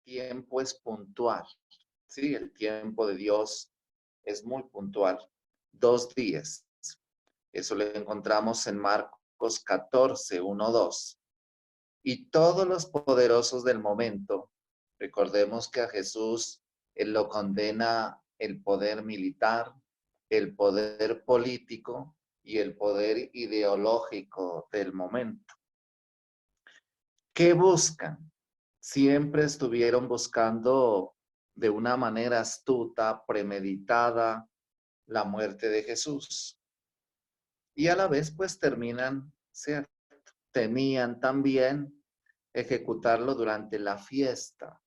tiempo es puntual. Sí, el tiempo de Dios es muy puntual. 2 días. Eso lo encontramos en Marcos 14, 1, 2. Y todos los poderosos del momento, recordemos que a Jesús él lo condena el poder militar, el poder político y el poder ideológico del momento. ¿Qué buscan? Siempre estuvieron buscando de una manera astuta, premeditada, la muerte de Jesús. Y a la vez, pues terminan, ¿cierto? Temían también ejecutarlo durante la fiesta,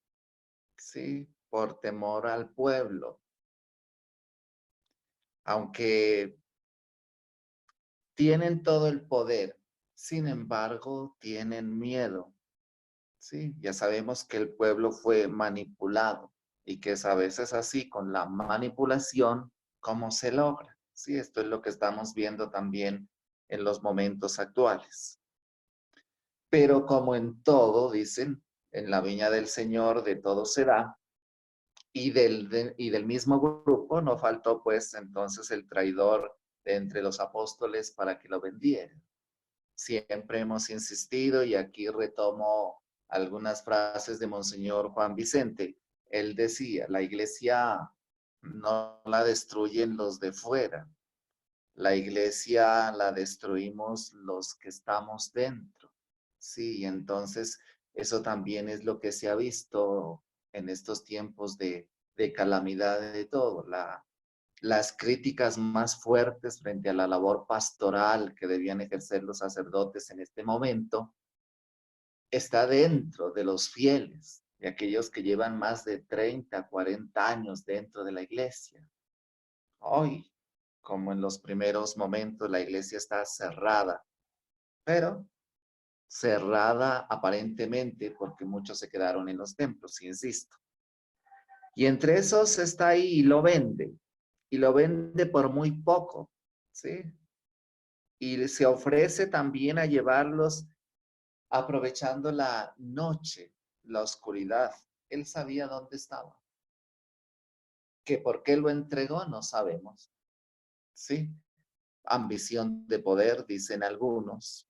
¿sí? Por temor al pueblo. Aunque tienen todo el poder, sin embargo, tienen miedo, ¿sí? Ya sabemos que el pueblo fue manipulado y que es a veces así, con la manipulación, ¿cómo se logra? Sí, esto es lo que estamos viendo también en los momentos actuales. Pero como en todo, dicen, en la viña del Señor de todo será, y del mismo grupo no faltó pues entonces el traidor de entre los apóstoles para que lo vendieran. Siempre hemos insistido y aquí retomo algunas frases de Monseñor Juan Vicente. Él decía, la iglesia no la destruyen los de fuera, la iglesia la destruimos los que estamos dentro. Sí, entonces eso también es lo que se ha visto en estos tiempos de calamidad de todo. Las críticas más fuertes frente a la labor pastoral que debían ejercer los sacerdotes en este momento está dentro de los fieles, de aquellos que llevan más de 30, 40 años dentro de la iglesia. Hoy, como en los primeros momentos, la iglesia está cerrada, pero cerrada aparentemente porque muchos se quedaron en los templos, insisto. Y entre esos está ahí y lo vende por muy poco, ¿sí? Y se ofrece también a llevarlos aprovechando la noche, la oscuridad. Él sabía dónde estaba. Que por qué lo entregó no sabemos, ¿sí? Ambición de poder, dicen algunos,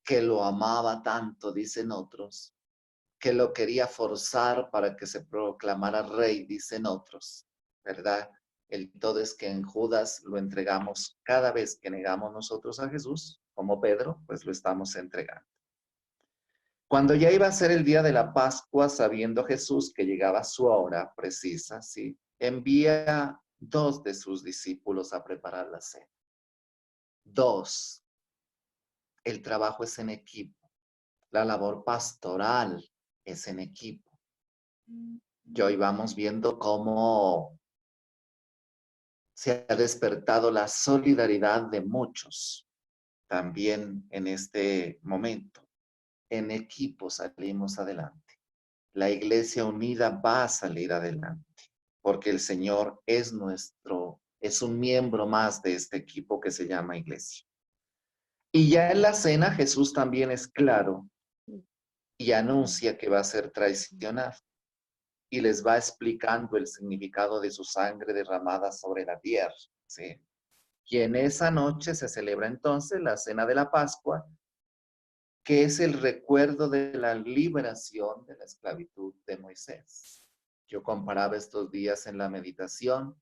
que lo amaba tanto, dicen otros, que lo quería forzar para que se proclamara rey, dicen otros, ¿verdad? El todo es que en Judas lo entregamos cada vez que negamos nosotros a Jesús, como Pedro, pues lo estamos entregando. Cuando ya iba a ser el día de la Pascua, sabiendo Jesús que llegaba su hora precisa, ¿sí? Envía 2 de sus discípulos a preparar la cena. 2. El trabajo es en equipo. La labor pastoral es en equipo. Y hoy vamos viendo cómo se ha despertado la solidaridad de muchos también en este momento. En equipo salimos adelante. La iglesia unida va a salir adelante, porque el Señor es es un miembro más de este equipo que se llama iglesia. Y ya en la cena Jesús también es claro y anuncia que va a ser traicionado y les va explicando el significado de su sangre derramada sobre la tierra, ¿sí? Y en esa noche se celebra entonces la cena de la Pascua, que es el recuerdo de la liberación de la esclavitud de Moisés. Yo comparaba estos días en la meditación,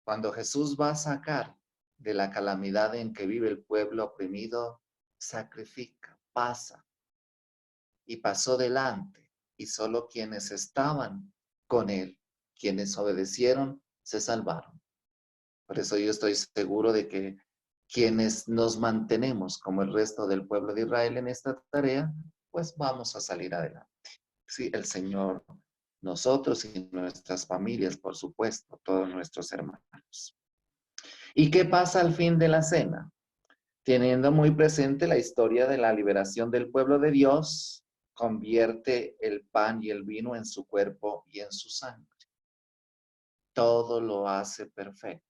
cuando Jesús va a sacar de la calamidad en que vive el pueblo oprimido, sacrifica, pasa y pasó delante, y solo quienes estaban con él, quienes obedecieron, se salvaron. Por eso yo estoy seguro de que quienes nos mantenemos como el resto del pueblo de Israel en esta tarea, pues vamos a salir adelante. Sí, el Señor, nosotros y nuestras familias, por supuesto, todos nuestros hermanos. ¿Y qué pasa al fin de la cena? Teniendo muy presente la historia de la liberación del pueblo de Dios, convierte el pan y el vino en su cuerpo y en su sangre. Todo lo hace perfecto.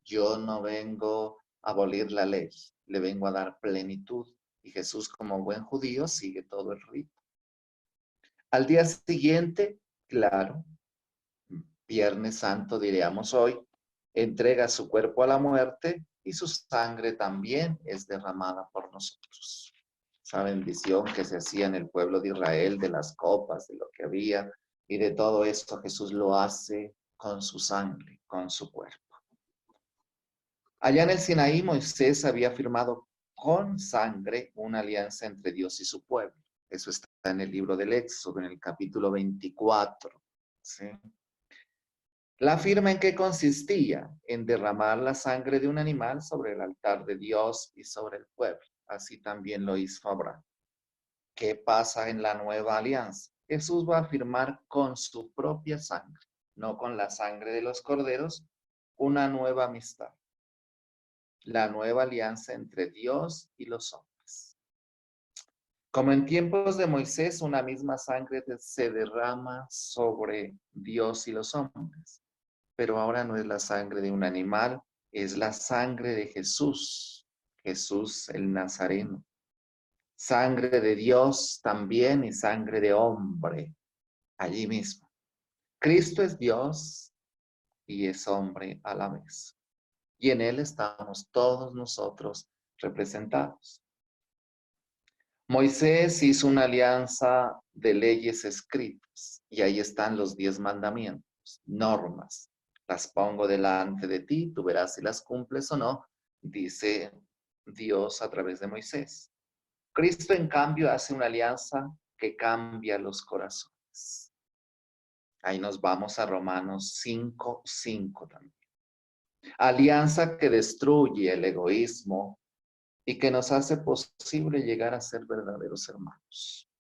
Yo no vengo a abolir la ley, le vengo a dar plenitud. Y Jesús, como buen judío, sigue todo el rito. Al día siguiente, claro, Viernes Santo diríamos hoy, entrega su cuerpo a la muerte y su sangre también es derramada por nosotros. Esa bendición que se hacía en el pueblo de Israel, de las copas, de lo que había y de todo esto, Jesús lo hace con su sangre, con su cuerpo. Allá en el Sinaí, Moisés había firmado con sangre una alianza entre Dios y su pueblo. Eso está en el libro del Éxodo, en el capítulo 24. ¿Sí? La firma en qué consistía en derramar la sangre de un animal sobre el altar de Dios y sobre el pueblo. Así también lo hizo Abraham. ¿Qué pasa en la nueva alianza? Jesús va a firmar con su propia sangre, no con la sangre de los corderos, una nueva amistad. La nueva alianza entre Dios y los hombres. Como en tiempos de Moisés, una misma sangre se derrama sobre Dios y los hombres. Pero ahora no es la sangre de un animal, es la sangre de Jesús, Jesús el Nazareno. Sangre de Dios también y sangre de hombre, allí mismo. Cristo es Dios y es hombre a la vez. Y en Él estamos todos nosotros representados. Moisés hizo una alianza de leyes escritas y ahí están los 10 mandamientos, normas. Las pongo delante de ti, tú verás si las cumples o no, dice Dios a través de Moisés. Cristo, en cambio, hace una alianza que cambia los corazones. Ahí nos vamos a Romanos 5:5 también. Alianza que destruye el egoísmo y que nos hace posible llegar a ser verdaderos hermanos.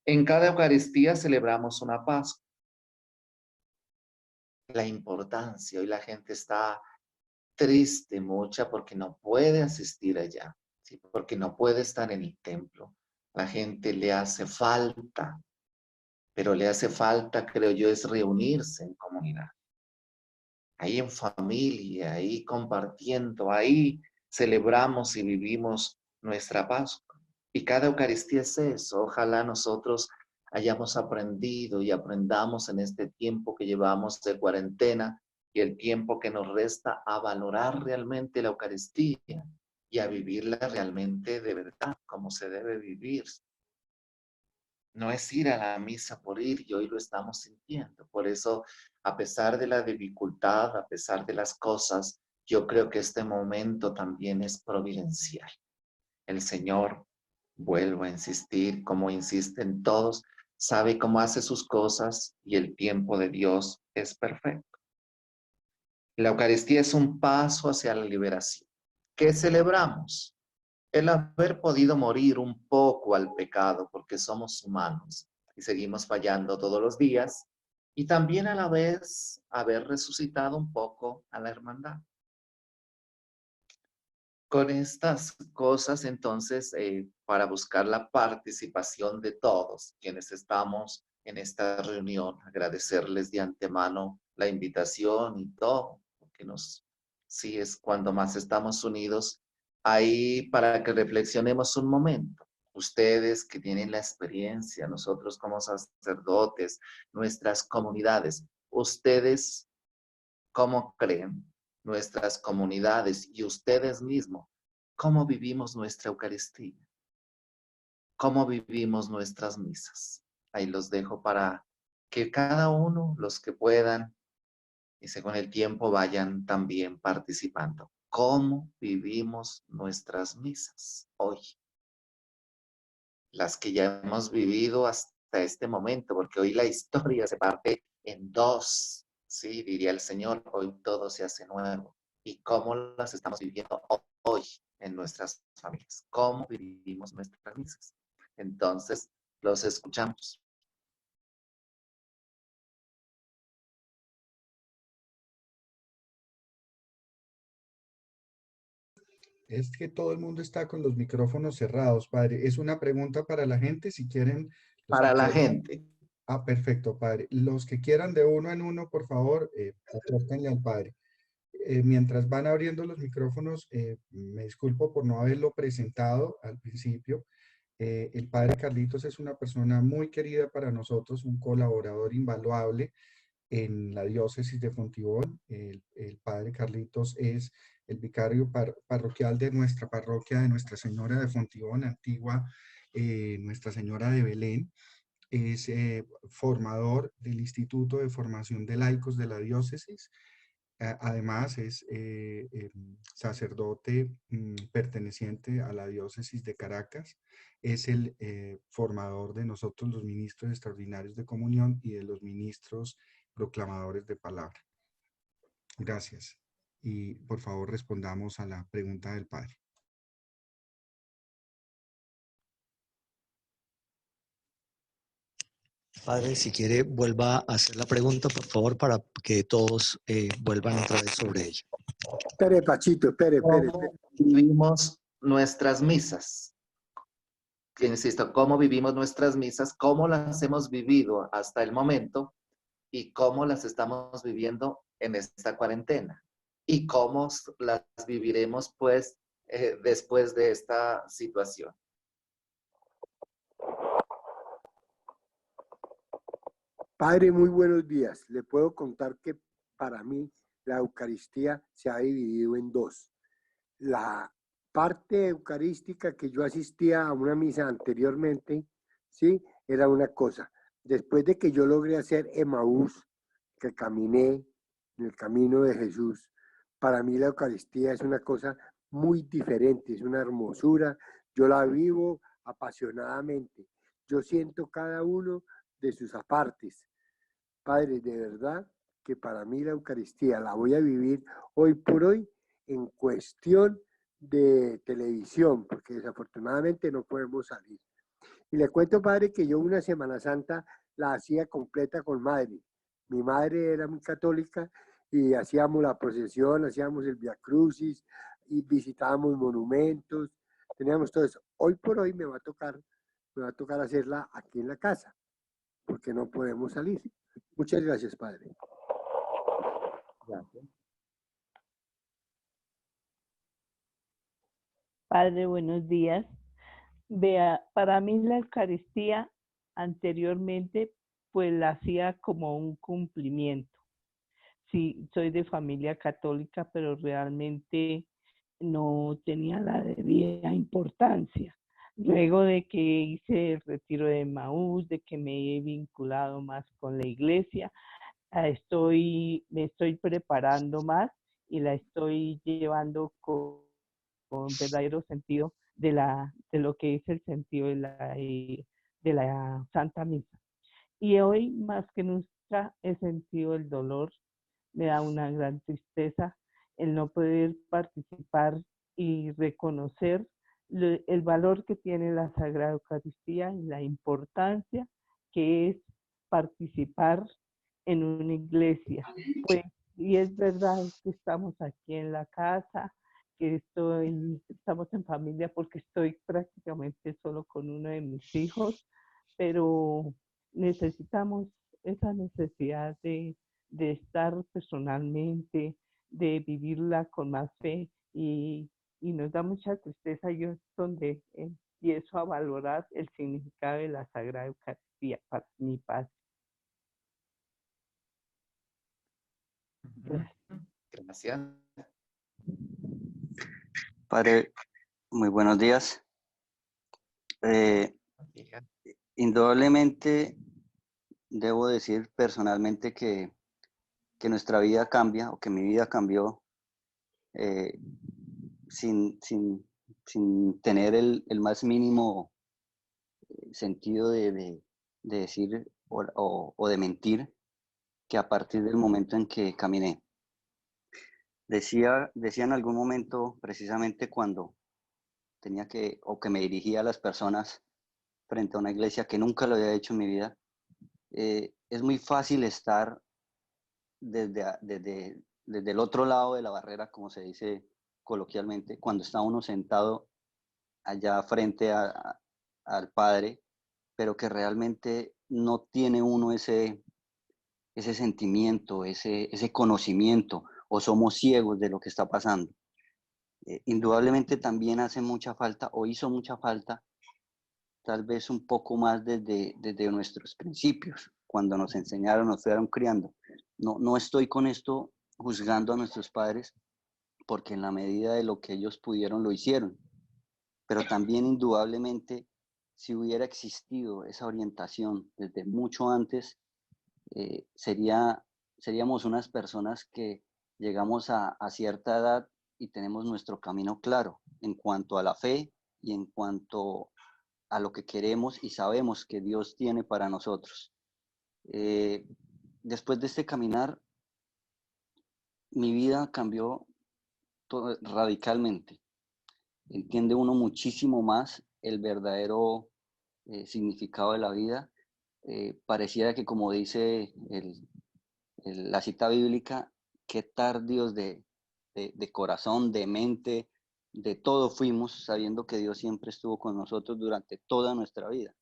En cada Eucaristía celebramos una Pascua. La importancia, hoy la gente está triste, mucha, porque no puede asistir allá, ¿sí? Porque no puede estar en el templo. La gente le hace falta, pero le hace falta, creo yo, es reunirse en comunidad. Ahí en familia, ahí compartiendo, ahí celebramos y vivimos nuestra Pascua. Y cada Eucaristía es eso. Ojalá nosotros hayamos aprendido y aprendamos en este tiempo que llevamos de cuarentena y el tiempo que nos resta a valorar realmente la Eucaristía y a vivirla realmente de verdad, como se debe vivir. No es ir a la misa por ir y hoy lo estamos sintiendo. Por eso, a pesar de la dificultad, a pesar de las cosas, yo creo que este momento también es providencial. El Señor, vuelvo a insistir, como insisten todos, sabe cómo hace sus cosas y el tiempo de Dios es perfecto. La Eucaristía es un paso hacia la liberación. ¿Qué celebramos? El haber podido morir un poco al pecado, porque somos humanos y seguimos fallando todos los días, y también a la vez haber resucitado un poco a la hermandad. Con estas cosas, entonces, para buscar la participación de todos quienes estamos en esta reunión, agradecerles de antemano la invitación y todo, porque sí es cuando más estamos unidos, ahí para que reflexionemos un momento. Ustedes que tienen la experiencia, nosotros como sacerdotes, nuestras comunidades, ustedes, ¿cómo creen? Nuestras comunidades y ustedes mismos, ¿cómo vivimos nuestra Eucaristía? ¿Cómo vivimos nuestras misas? Ahí los dejo para que cada uno, los que puedan, y según el tiempo vayan también participando. ¿Cómo vivimos nuestras misas hoy? Las que ya hemos vivido hasta este momento, porque hoy la historia se parte en dos, ¿sí? Diría el Señor, hoy todo se hace nuevo. ¿Y cómo las estamos viviendo hoy en nuestras familias? ¿Cómo vivimos nuestras misas? Entonces, los escuchamos. Es que todo el mundo está con los micrófonos cerrados, padre. Es una pregunta para la gente, si quieren, los que Para la quieran. gente, Ah, perfecto, padre. Los que quieran de uno en uno, por favor, acérquenle al padre. Mientras van abriendo los micrófonos, me disculpo por no haberlo presentado al principio. El padre Carlitos es una persona muy querida para nosotros, un colaborador invaluable en la diócesis de Fontibón. El padre Carlitos es el vicario parroquial de nuestra parroquia de Nuestra Señora de Fontibón, antigua Nuestra Señora de Belén. Es formador del Instituto de Formación de Laicos de la diócesis. Además, es sacerdote perteneciente a la diócesis de Caracas. Es el formador de nosotros, los ministros extraordinarios de comunión y de los ministros proclamadores de palabra. Gracias. Y por favor respondamos a la pregunta del padre. Padre, si quiere, vuelva a hacer la pregunta, por favor, para que todos vuelvan otra vez sobre ella. Espere, Pachito, espere. ¿Cómo vivimos nuestras misas? Que insisto, ¿cómo vivimos nuestras misas? ¿Cómo las hemos vivido hasta el momento? ¿Y cómo las estamos viviendo en esta cuarentena? ¿Y cómo las viviremos, pues, después de esta situación? Padre, muy buenos días. Le puedo contar que para mí la Eucaristía se ha dividido en dos. La parte eucarística que yo asistía a una misa anteriormente, ¿sí? Era una cosa. Después de que yo logré hacer Emaús, que caminé en el camino de Jesús, para mí la Eucaristía es una cosa muy diferente, es una hermosura. Yo la vivo apasionadamente. Yo siento cada uno de sus apartes. Padre, de verdad que para mí la Eucaristía la voy a vivir hoy por hoy en cuestión de televisión, porque desafortunadamente no podemos salir. Y le cuento, padre, que yo una Semana Santa la hacía completa con madre. Mi madre era muy católica y hacíamos la procesión, hacíamos el Via Crucis y visitábamos monumentos, teníamos todo eso. Hoy por hoy me va a tocar hacerla aquí en la casa, porque no podemos salir. Muchas gracias, padre. Gracias. Padre, buenos días. Vea, para mí la Eucaristía anteriormente pues la hacía como un cumplimiento. Sí, soy de familia católica, pero realmente no tenía la debida importancia. Luego de que hice el retiro de Maús, de que me he vinculado más con la iglesia, me estoy preparando más y la estoy llevando con verdadero sentido de lo que es el sentido de la Santa Misa. Y hoy, más que nunca, he sentido el dolor, me da una gran tristeza el no poder participar y reconocer el valor que tiene la Sagrada Eucaristía y la importancia que es participar en una iglesia. Pues, y es verdad que estamos aquí en la casa, que estamos en familia porque estoy prácticamente solo con uno de mis hijos, pero necesitamos esa necesidad de estar personalmente, de vivirla con más fe y nos da mucha tristeza. Yo es donde empiezo a valorar el significado de la Sagrada Eucaristía para mi padre. Gracias. Padre, muy buenos días. Indudablemente debo decir personalmente que nuestra vida cambia, o que mi vida cambió sin tener el más mínimo sentido de decir o de mentir, que a partir del momento en que caminé. Decía en algún momento, precisamente cuando tenía que me dirigía a las personas frente a una iglesia, que nunca lo había hecho en mi vida, es muy fácil estar desde el otro lado de la barrera, como se dice coloquialmente, cuando está uno sentado allá frente al Padre, pero que realmente no tiene uno ese sentimiento, ese conocimiento, o somos ciegos de lo que está pasando. Indudablemente también hace mucha falta, o hizo mucha falta, tal vez un poco más desde nuestros principios, cuando nos enseñaron, nos fueron criando. No estoy con esto juzgando a nuestros padres, porque en la medida de lo que ellos pudieron, lo hicieron. Pero también indudablemente, si hubiera existido esa orientación desde mucho antes, seríamos unas personas que llegamos a cierta edad y tenemos nuestro camino claro en cuanto a la fe y en cuanto a lo que queremos y sabemos que Dios tiene para nosotros. Después de este caminar, mi vida cambió radicalmente. Entiende uno muchísimo más el verdadero significado de la vida. Pareciera que, como dice la cita bíblica, qué tardíos de corazón, de mente, de todo fuimos, sabiendo que Dios siempre estuvo con nosotros durante toda nuestra vida.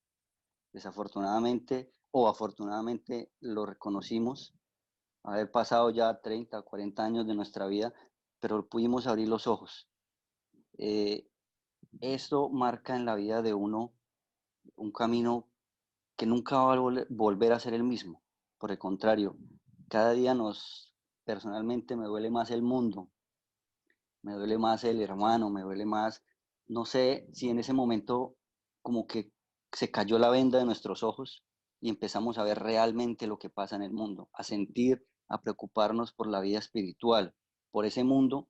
Desafortunadamente o afortunadamente lo reconocimos, haber pasado ya 30 o 40 años de nuestra vida, pero pudimos abrir los ojos. Esto marca en la vida de uno un camino que nunca va a volver a ser el mismo. Por el contrario, cada día personalmente me duele más el mundo, me duele más el hermano, me duele más, no sé si en ese momento como que se cayó la venda de nuestros ojos y empezamos a ver realmente lo que pasa en el mundo, a sentir, a preocuparnos por la vida espiritual, por ese mundo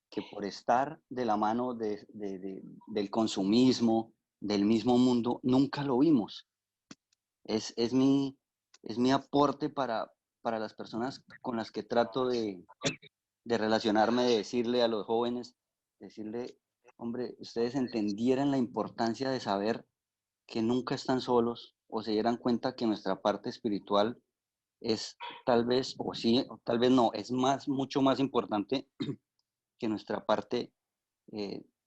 que por estar de la mano del consumismo, del mismo mundo, nunca lo vimos. Es mi aporte para las personas con las que trato de relacionarme, de decirle a los jóvenes, decirle, hombre, ustedes entendieran la importancia de saber que nunca están solos o se dieran cuenta que nuestra parte espiritual es tal vez, o sí, o tal vez no, es mucho más importante que nuestra parte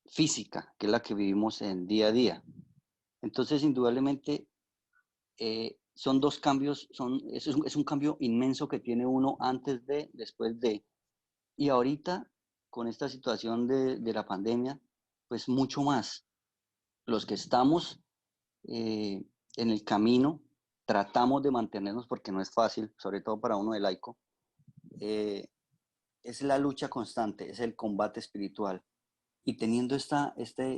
física, que es la que vivimos en día a día. Entonces, indudablemente, son dos cambios, es un cambio inmenso que tiene uno antes de, después de. Y ahorita, con esta situación de la pandemia, pues mucho más. Los que estamos en el camino, tratamos de mantenernos porque no es fácil, sobre todo para uno de laico. Es la lucha constante, es el combate espiritual. Y teniendo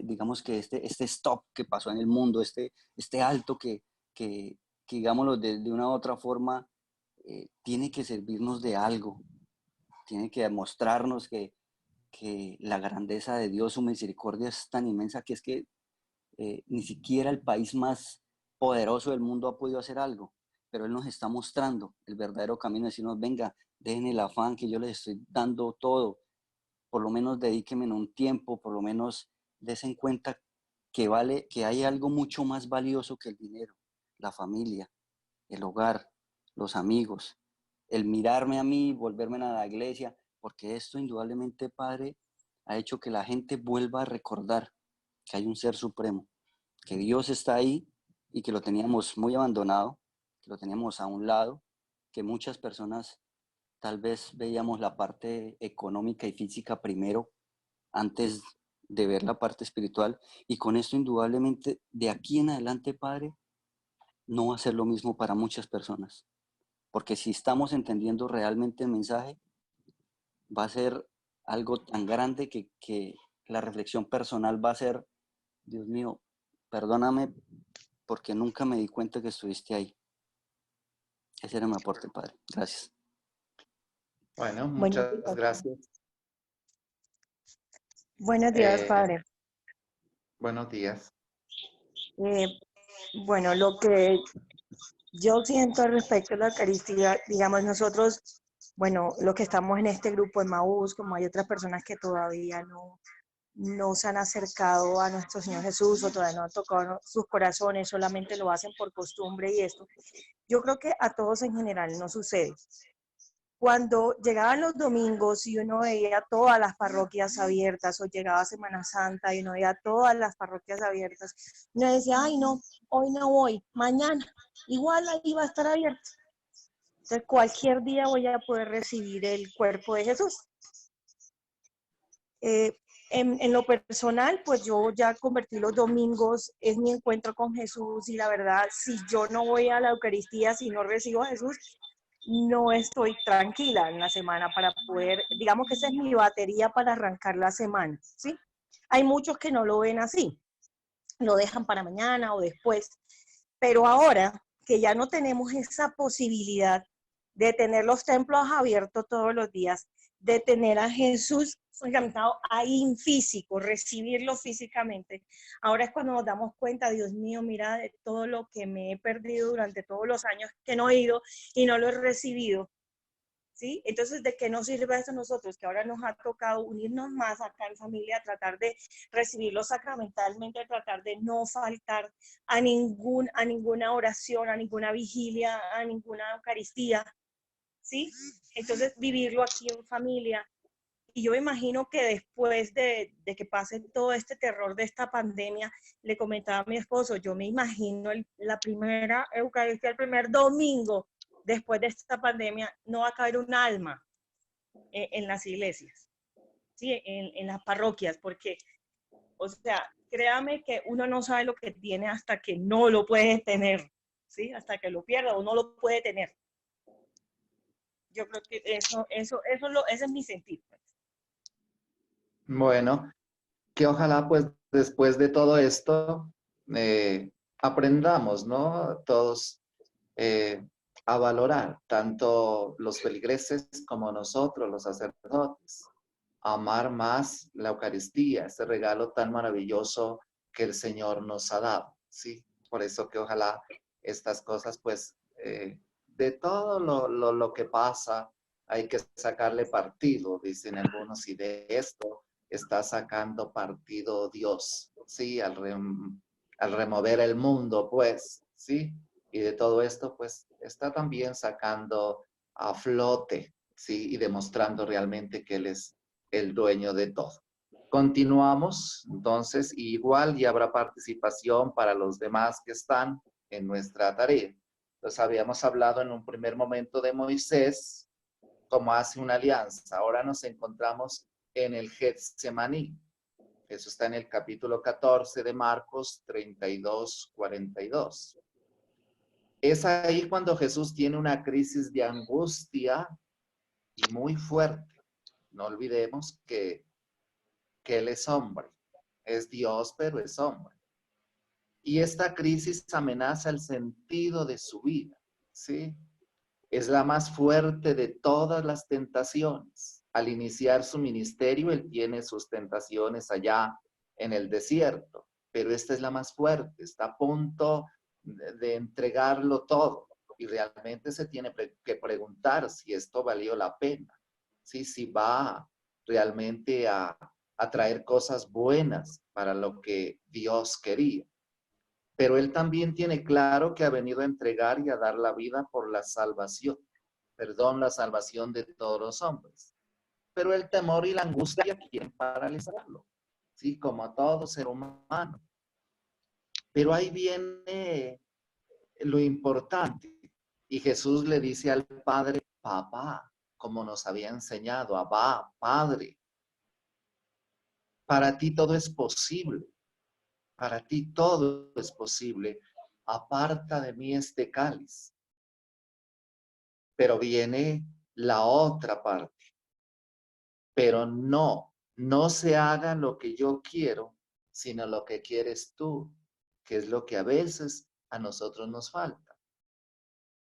digamos que este stop que pasó en el mundo, este alto que digámoslo de una u otra forma, tiene que servirnos de algo, tiene que mostrarnos que la grandeza de Dios, su misericordia es tan inmensa que es que ni siquiera el país más poderoso del mundo ha podido hacer algo, pero Él nos está mostrando el verdadero camino, decirnos, venga, dejen el afán que yo les estoy dando todo, por lo menos dedíquenme en un tiempo, por lo menos desen cuenta que hay algo mucho más valioso que el dinero, la familia, el hogar, los amigos, el mirarme a mí, volverme a la iglesia, porque esto indudablemente, Padre, ha hecho que la gente vuelva a recordar que hay un ser supremo, que Dios está ahí y que lo teníamos muy abandonado, que lo teníamos a un lado, que muchas personas tal vez veíamos la parte económica y física primero antes de ver la parte espiritual, y con esto indudablemente de aquí en adelante, Padre, no va a ser lo mismo para muchas personas, porque si estamos entendiendo realmente el mensaje, va a ser algo tan grande que la reflexión personal va a ser, Dios mío, perdóname porque nunca me di cuenta que estuviste ahí. Ese era mi aporte, Padre. Gracias. Bueno, Buenos muchas días. gracias. Buenos días, Padre. Buenos días. Bueno, lo que yo siento al respecto de la Eucaristía, digamos nosotros, bueno, los que estamos en este grupo de Maús, como hay otras personas que todavía no se han acercado a nuestro Señor Jesús o todavía no han tocado sus corazones, solamente lo hacen por costumbre y esto. Yo creo que a todos en general no sucede. Cuando llegaban los domingos y uno veía todas las parroquias abiertas, o llegaba Semana Santa y uno veía todas las parroquias abiertas, uno decía, ay no, hoy no voy, mañana, igual ahí va a estar abierto. Entonces cualquier día voy a poder recibir el cuerpo de Jesús. En lo personal, pues yo ya convertí los domingos, es mi encuentro con Jesús y la verdad, si yo no voy a la Eucaristía, si no recibo a Jesús, no estoy tranquila en la semana para poder, digamos que esa es mi batería para arrancar la semana, ¿sí? Hay muchos que no lo ven así, lo dejan para mañana o después, pero ahora que ya no tenemos esa posibilidad de tener los templos abiertos todos los días, de tener a Jesús encantado ahí en físico, recibirlo físicamente. Ahora es cuando nos damos cuenta, Dios mío, mira de todo lo que me he perdido durante todos los años que no he ido y no lo he recibido. ¿Sí? Entonces, ¿de qué nos sirve eso a nosotros? Que ahora nos ha tocado unirnos más acá en familia, tratar de recibirlo sacramentalmente, tratar de no faltar a ninguna oración, a ninguna vigilia, a ninguna Eucaristía, ¿sí? Entonces, vivirlo aquí en familia. Y yo imagino que después de que pase todo este terror de esta pandemia, le comentaba a mi esposo, yo me imagino la primera Eucaristía, el primer domingo después de esta pandemia, no va a caber un alma en las iglesias, ¿sí? En las parroquias, porque, o sea, créame que uno no sabe lo que tiene hasta que no lo puede tener, ¿sí? Hasta que lo pierda o no lo puede tener. Yo creo que ese es mi sentir. Bueno, que ojalá pues después de todo esto aprendamos, ¿no? Todos a valorar, tanto los feligreses como nosotros, los sacerdotes, a amar más la Eucaristía, ese regalo tan maravilloso que el Señor nos ha dado, ¿sí? Por eso que ojalá estas cosas, pues, de todo lo que pasa, hay que sacarle partido, dicen algunos, y de esto está sacando partido Dios, ¿sí? Al remover el mundo, pues, ¿sí? Y de todo esto, pues, está también sacando a flote, ¿sí? Y demostrando realmente que Él es el dueño de todo. Continuamos, entonces, igual ya habrá participación para los demás que están en nuestra tarea. Entonces, habíamos hablado en un primer momento de Moisés, como hace una alianza. Ahora nos encontramos en el Getsemaní. Eso está en el capítulo 14 de Marcos 32, 42. Es ahí cuando Jesús tiene una crisis de angustia y muy fuerte. No olvidemos que Él es hombre, es Dios, pero es hombre. Y esta crisis amenaza el sentido de su vida, ¿sí? Es la más fuerte de todas las tentaciones. Al iniciar su ministerio, Él tiene sus tentaciones allá en el desierto, pero esta es la más fuerte, está a punto de entregarlo todo y realmente se tiene que preguntar si esto valió la pena, ¿sí? Si va realmente a traer cosas buenas para lo que Dios quería. Pero Él también tiene claro que ha venido a entregar y a dar la vida por la salvación, la salvación de todos los hombres. Pero el temor y la angustia quieren paralizarlo, ¿sí? Como a todo ser humano. Pero ahí viene lo importante. Y Jesús le dice al Padre, papá, como nos había enseñado, Abba, Padre. Para ti todo es posible. Para ti todo es posible. Aparta de mí este cáliz. Pero viene la otra parte. Pero no se haga lo que yo quiero, sino lo que quieres tú, que es lo que a veces a nosotros nos falta.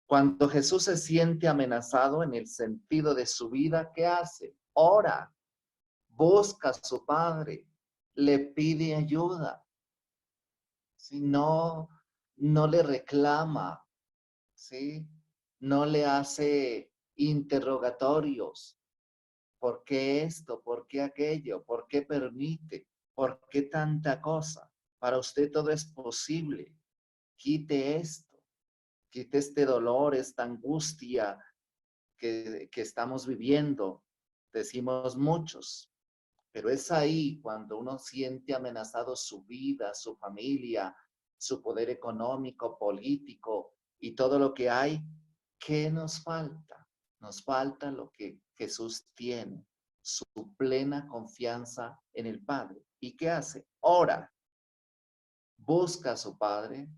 Cuando Jesús se siente amenazado en el sentido de su vida, ¿qué hace? Ora, busca a su Padre, le pide ayuda. Si no le reclama, ¿sí? No le hace interrogatorios. ¿Por qué esto? ¿Por qué aquello? ¿Por qué permite? ¿Por qué tanta cosa? Para usted todo es posible. Quite esto. Quite este dolor, esta angustia que estamos viviendo. Decimos muchos. Pero es ahí cuando uno siente amenazado su vida, su familia, su poder económico, político y todo lo que hay. ¿Qué nos falta? Nos falta lo que Jesús tiene. su plena confianza en el Padre. ¿Y qué hace? Ora, busca a su Padre,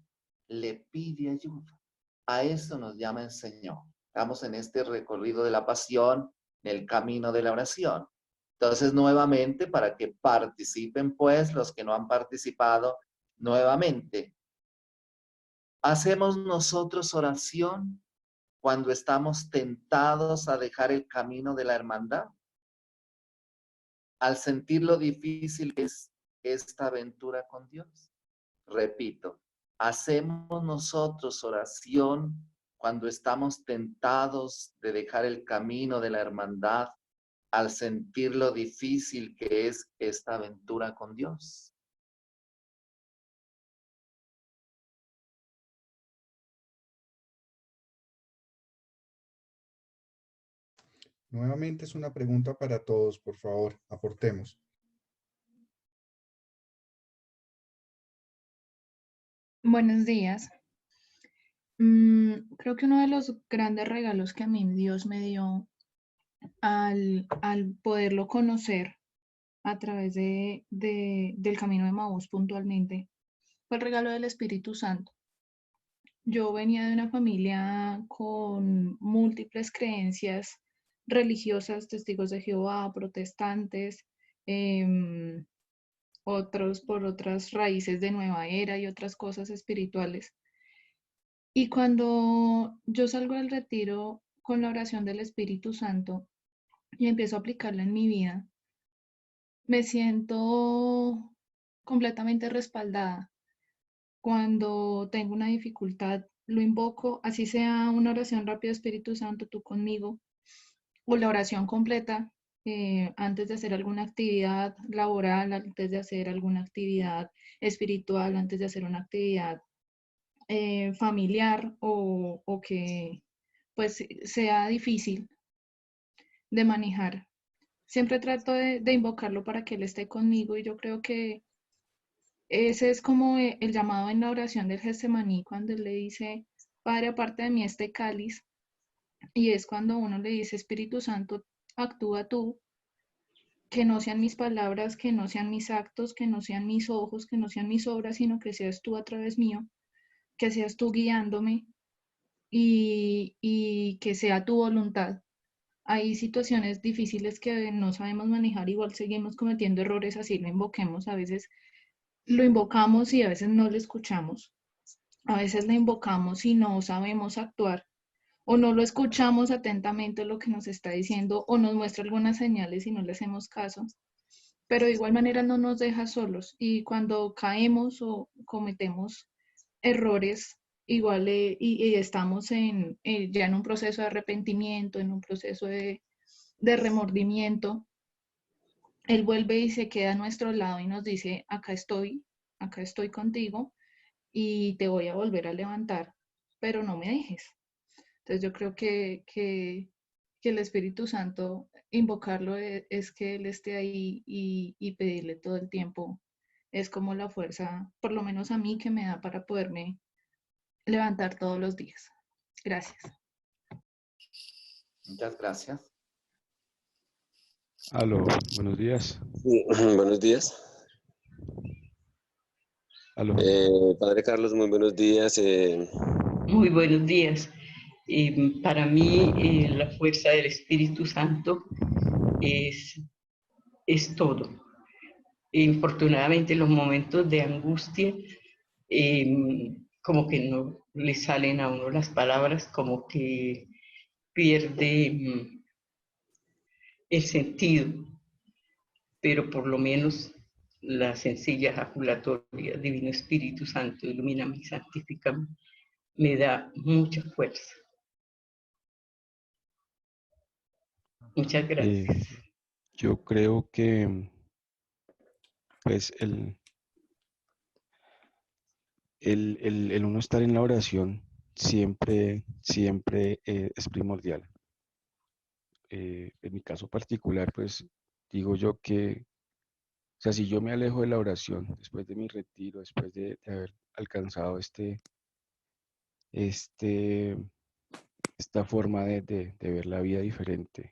le pide ayuda. A esto nos llama el Señor. Estamos en este recorrido de la pasión, en el camino de la oración. Entonces, nuevamente, para que participen, pues, los que no han participado, nuevamente, ¿hacemos nosotros oración cuando estamos tentados a dejar el camino de la hermandad? Al sentir lo difícil que es esta aventura con Dios. Repito, ¿hacemos nosotros oración cuando estamos tentados de dejar el camino de la hermandad al sentir lo difícil que es esta aventura con Dios? Nuevamente es una pregunta para todos, por favor, aportemos. Buenos días. Creo que uno de los grandes regalos que a mí Dios me dio al poderlo conocer a través del camino de Maús puntualmente fue el regalo del Espíritu Santo. Yo venía de una familia con múltiples creencias religiosas, testigos de Jehová, protestantes, otros por otras raíces de nueva era y otras cosas espirituales. Y cuando yo salgo del retiro con la oración del Espíritu Santo y empiezo a aplicarla en mi vida, me siento completamente respaldada. Cuando tengo una dificultad, lo invoco, así sea una oración rápida, Espíritu Santo, tú conmigo, o la oración completa, antes de hacer alguna actividad laboral, antes de hacer alguna actividad espiritual, antes de hacer una actividad familiar o que pues sea difícil de manejar. Siempre trato de invocarlo para que Él esté conmigo y yo creo que ese es como el llamado en la oración del Getsemaní cuando Él le dice, Padre, aparte de mí este cáliz, y es cuando uno le dice, Espíritu Santo, actúa tú, que no sean mis palabras, que no sean mis actos, que no sean mis ojos, que no sean mis obras, sino que seas tú a través mío, que seas tú guiándome y que sea tu voluntad. Hay situaciones difíciles que no sabemos manejar, igual seguimos cometiendo errores, así lo invoquemos, a veces lo invocamos y a veces no lo escuchamos, a veces lo invocamos y no sabemos actuar, o no lo escuchamos atentamente lo que nos está diciendo, o nos muestra algunas señales y no le hacemos caso, pero de igual manera no nos deja solos y cuando caemos o cometemos errores, igual y estamos ya en un proceso de arrepentimiento, en un proceso de remordimiento, Él vuelve y se queda a nuestro lado y nos dice, acá estoy contigo y te voy a volver a levantar, pero no me dejes. Entonces yo creo que el Espíritu Santo, invocarlo es que Él esté ahí y pedirle todo el tiempo. Es como la fuerza, por lo menos a mí, que me da para poderme levantar todos los días. Gracias. Muchas gracias. Aló, buenos días. Sí, buenos días. Aló. Padre Carlos, muy buenos días. Muy buenos días. Para mí, la fuerza del Espíritu Santo es todo. Infortunadamente, los momentos de angustia, como que no le salen a uno las palabras, como que pierde el sentido, pero por lo menos la sencilla ejaculatoria, Divino Espíritu Santo, ilumíname y santifícame, me da mucha fuerza. Muchas gracias. Yo creo que pues el uno estar en la oración siempre es primordial. En mi caso particular, pues digo yo que, o sea, si yo me alejo de la oración después de mi retiro, después de haber alcanzado esta forma de ver la vida diferente,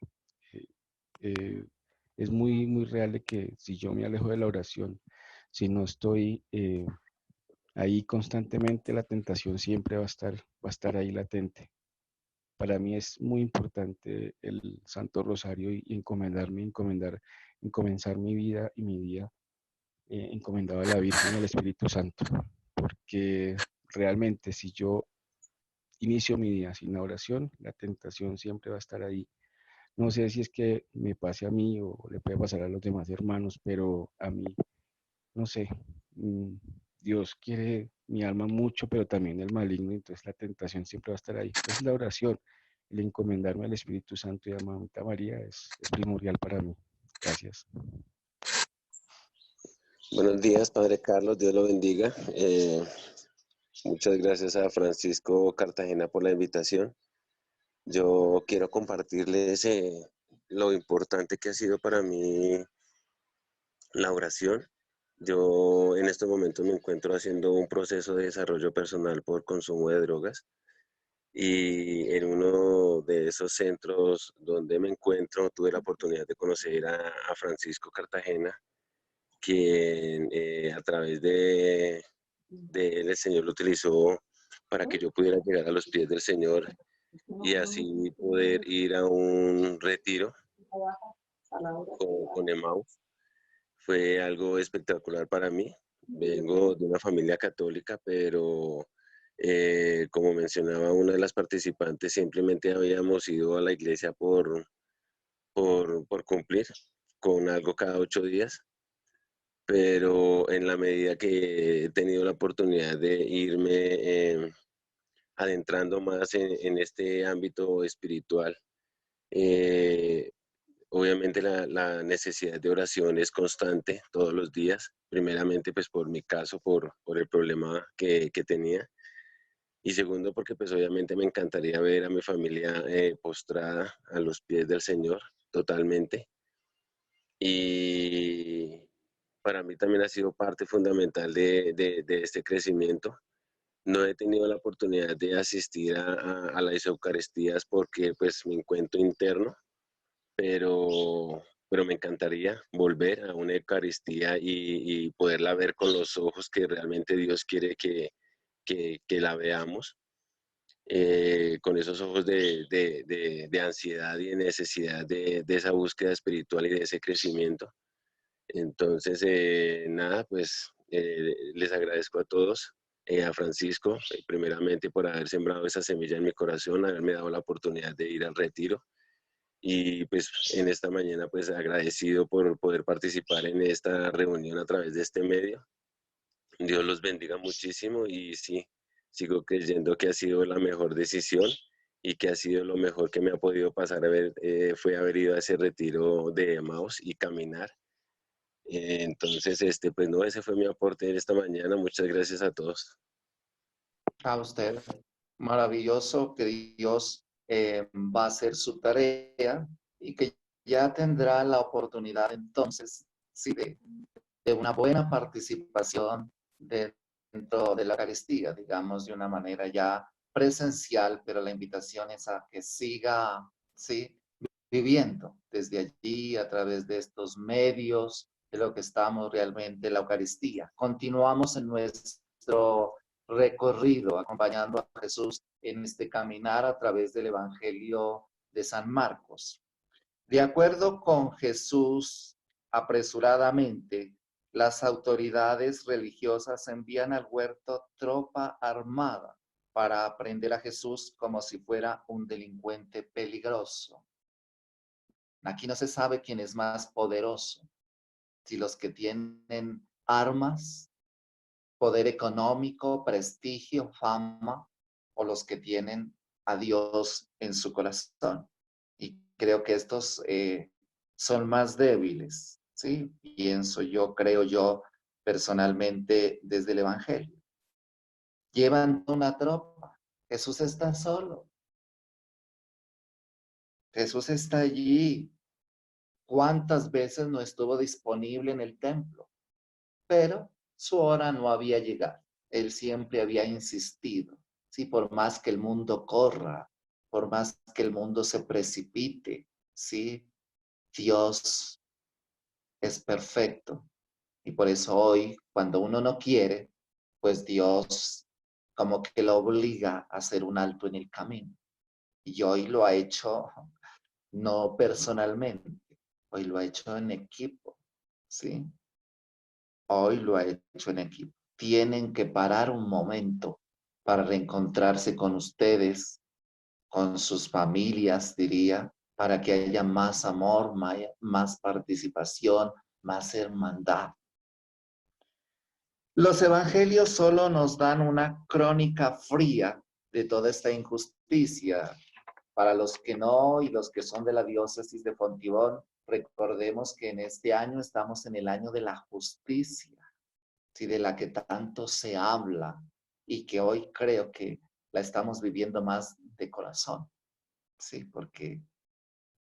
es muy, muy real de que si yo me alejo de la oración, si no estoy ahí constantemente, la tentación siempre va a estar ahí latente. Para mí es muy importante el Santo Rosario y encomendar mi vida y mi día encomendado a la Virgen y al Espíritu Santo, porque realmente si yo inicio mi día sin la oración, la tentación siempre va a estar ahí. No sé si es que me pase a mí o le puede pasar a los demás hermanos, pero a mí, no sé, mm, Dios quiere mi alma mucho, pero también el maligno, entonces la tentación siempre va a estar ahí. Entonces la oración, el encomendarme al Espíritu Santo y a Mamita María es primordial para mí. Gracias. Buenos días, Padre Carlos, Dios lo bendiga. Muchas gracias a Francisco Cartagena por la invitación. Yo quiero compartirles lo importante que ha sido para mí la oración. Yo en estos momentos me encuentro haciendo un proceso de desarrollo personal por consumo de drogas y en uno de esos centros donde me encuentro tuve la oportunidad de conocer a Francisco Cartagena, quien a través de él el Señor lo utilizó para que yo pudiera llegar a los pies del Señor y así poder ir a un retiro con Emmaus. Fue algo espectacular para mí. Vengo de una familia católica, pero como mencionaba una de las participantes, simplemente habíamos ido a la iglesia por cumplir con algo cada 8 días. Pero en la medida que he tenido la oportunidad de irme adentrando más en este ámbito espiritual, obviamente la necesidad de oración es constante todos los días, primeramente pues por mi caso, por el problema que tenía, y segundo porque pues obviamente me encantaría ver a mi familia postrada a los pies del Señor totalmente. Y para mí también ha sido parte fundamental de este crecimiento. No he tenido la oportunidad de asistir a las Eucaristías porque pues mi encuentro interno, pero me encantaría volver a una Eucaristía y poderla ver con los ojos que realmente Dios quiere que la veamos, con esos ojos de ansiedad y de necesidad de esa búsqueda espiritual y de ese crecimiento. Entonces, nada, pues les agradezco a todos, a Francisco, primeramente por haber sembrado esa semilla en mi corazón, haberme dado la oportunidad de ir al retiro y pues en esta mañana pues agradecido por poder participar en esta reunión a través de este medio. Dios los bendiga muchísimo y sí, sigo creyendo que ha sido la mejor decisión y que ha sido lo mejor que me ha podido pasar fue haber ido a ese retiro de Emmaus y caminar. Entonces, pues no, ese fue mi aporte en esta mañana. Muchas gracias a todos. A usted, maravilloso que Dios va a hacer su tarea y que ya tendrá la oportunidad entonces, sí, de una buena participación dentro de la Eucaristía, digamos, de una manera ya presencial, pero la invitación es a que siga, sí, viviendo desde allí a través de estos medios, de lo que estamos realmente en la Eucaristía. Continuamos en nuestro recorrido acompañando a Jesús en este caminar a través del Evangelio de San Marcos. De acuerdo con Jesús, apresuradamente, las autoridades religiosas envían al huerto tropa armada para aprender a Jesús como si fuera un delincuente peligroso. Aquí no se sabe quién es más poderoso, si los que tienen armas, poder económico, prestigio, fama, o los que tienen a Dios en su corazón. Y creo que estos son más débiles, ¿sí? Pienso yo, creo yo, personalmente, desde el Evangelio. Llevan una tropa. Jesús está solo. Jesús está allí. ¿Cuántas veces no estuvo disponible en el templo? Pero su hora no había llegado. Él siempre había insistido, ¿sí? Por más que el mundo corra, por más que el mundo se precipite, ¿sí? Dios es perfecto. Y por eso hoy, cuando uno no quiere, pues Dios como que lo obliga a hacer un alto en el camino. Y hoy lo ha hecho no personalmente, hoy lo ha hecho en equipo, ¿sí? Hoy lo ha hecho en equipo. Tienen que parar un momento para reencontrarse con ustedes, con sus familias, diría, para que haya más amor, más participación, más hermandad. Los evangelios solo nos dan una crónica fría de toda esta injusticia. Para los que no y los que son de la diócesis de Fontibón, recordemos que en este año estamos en el año de la justicia, ¿sí? De la que tanto se habla y que hoy creo que la estamos viviendo más de corazón, ¿sí? Porque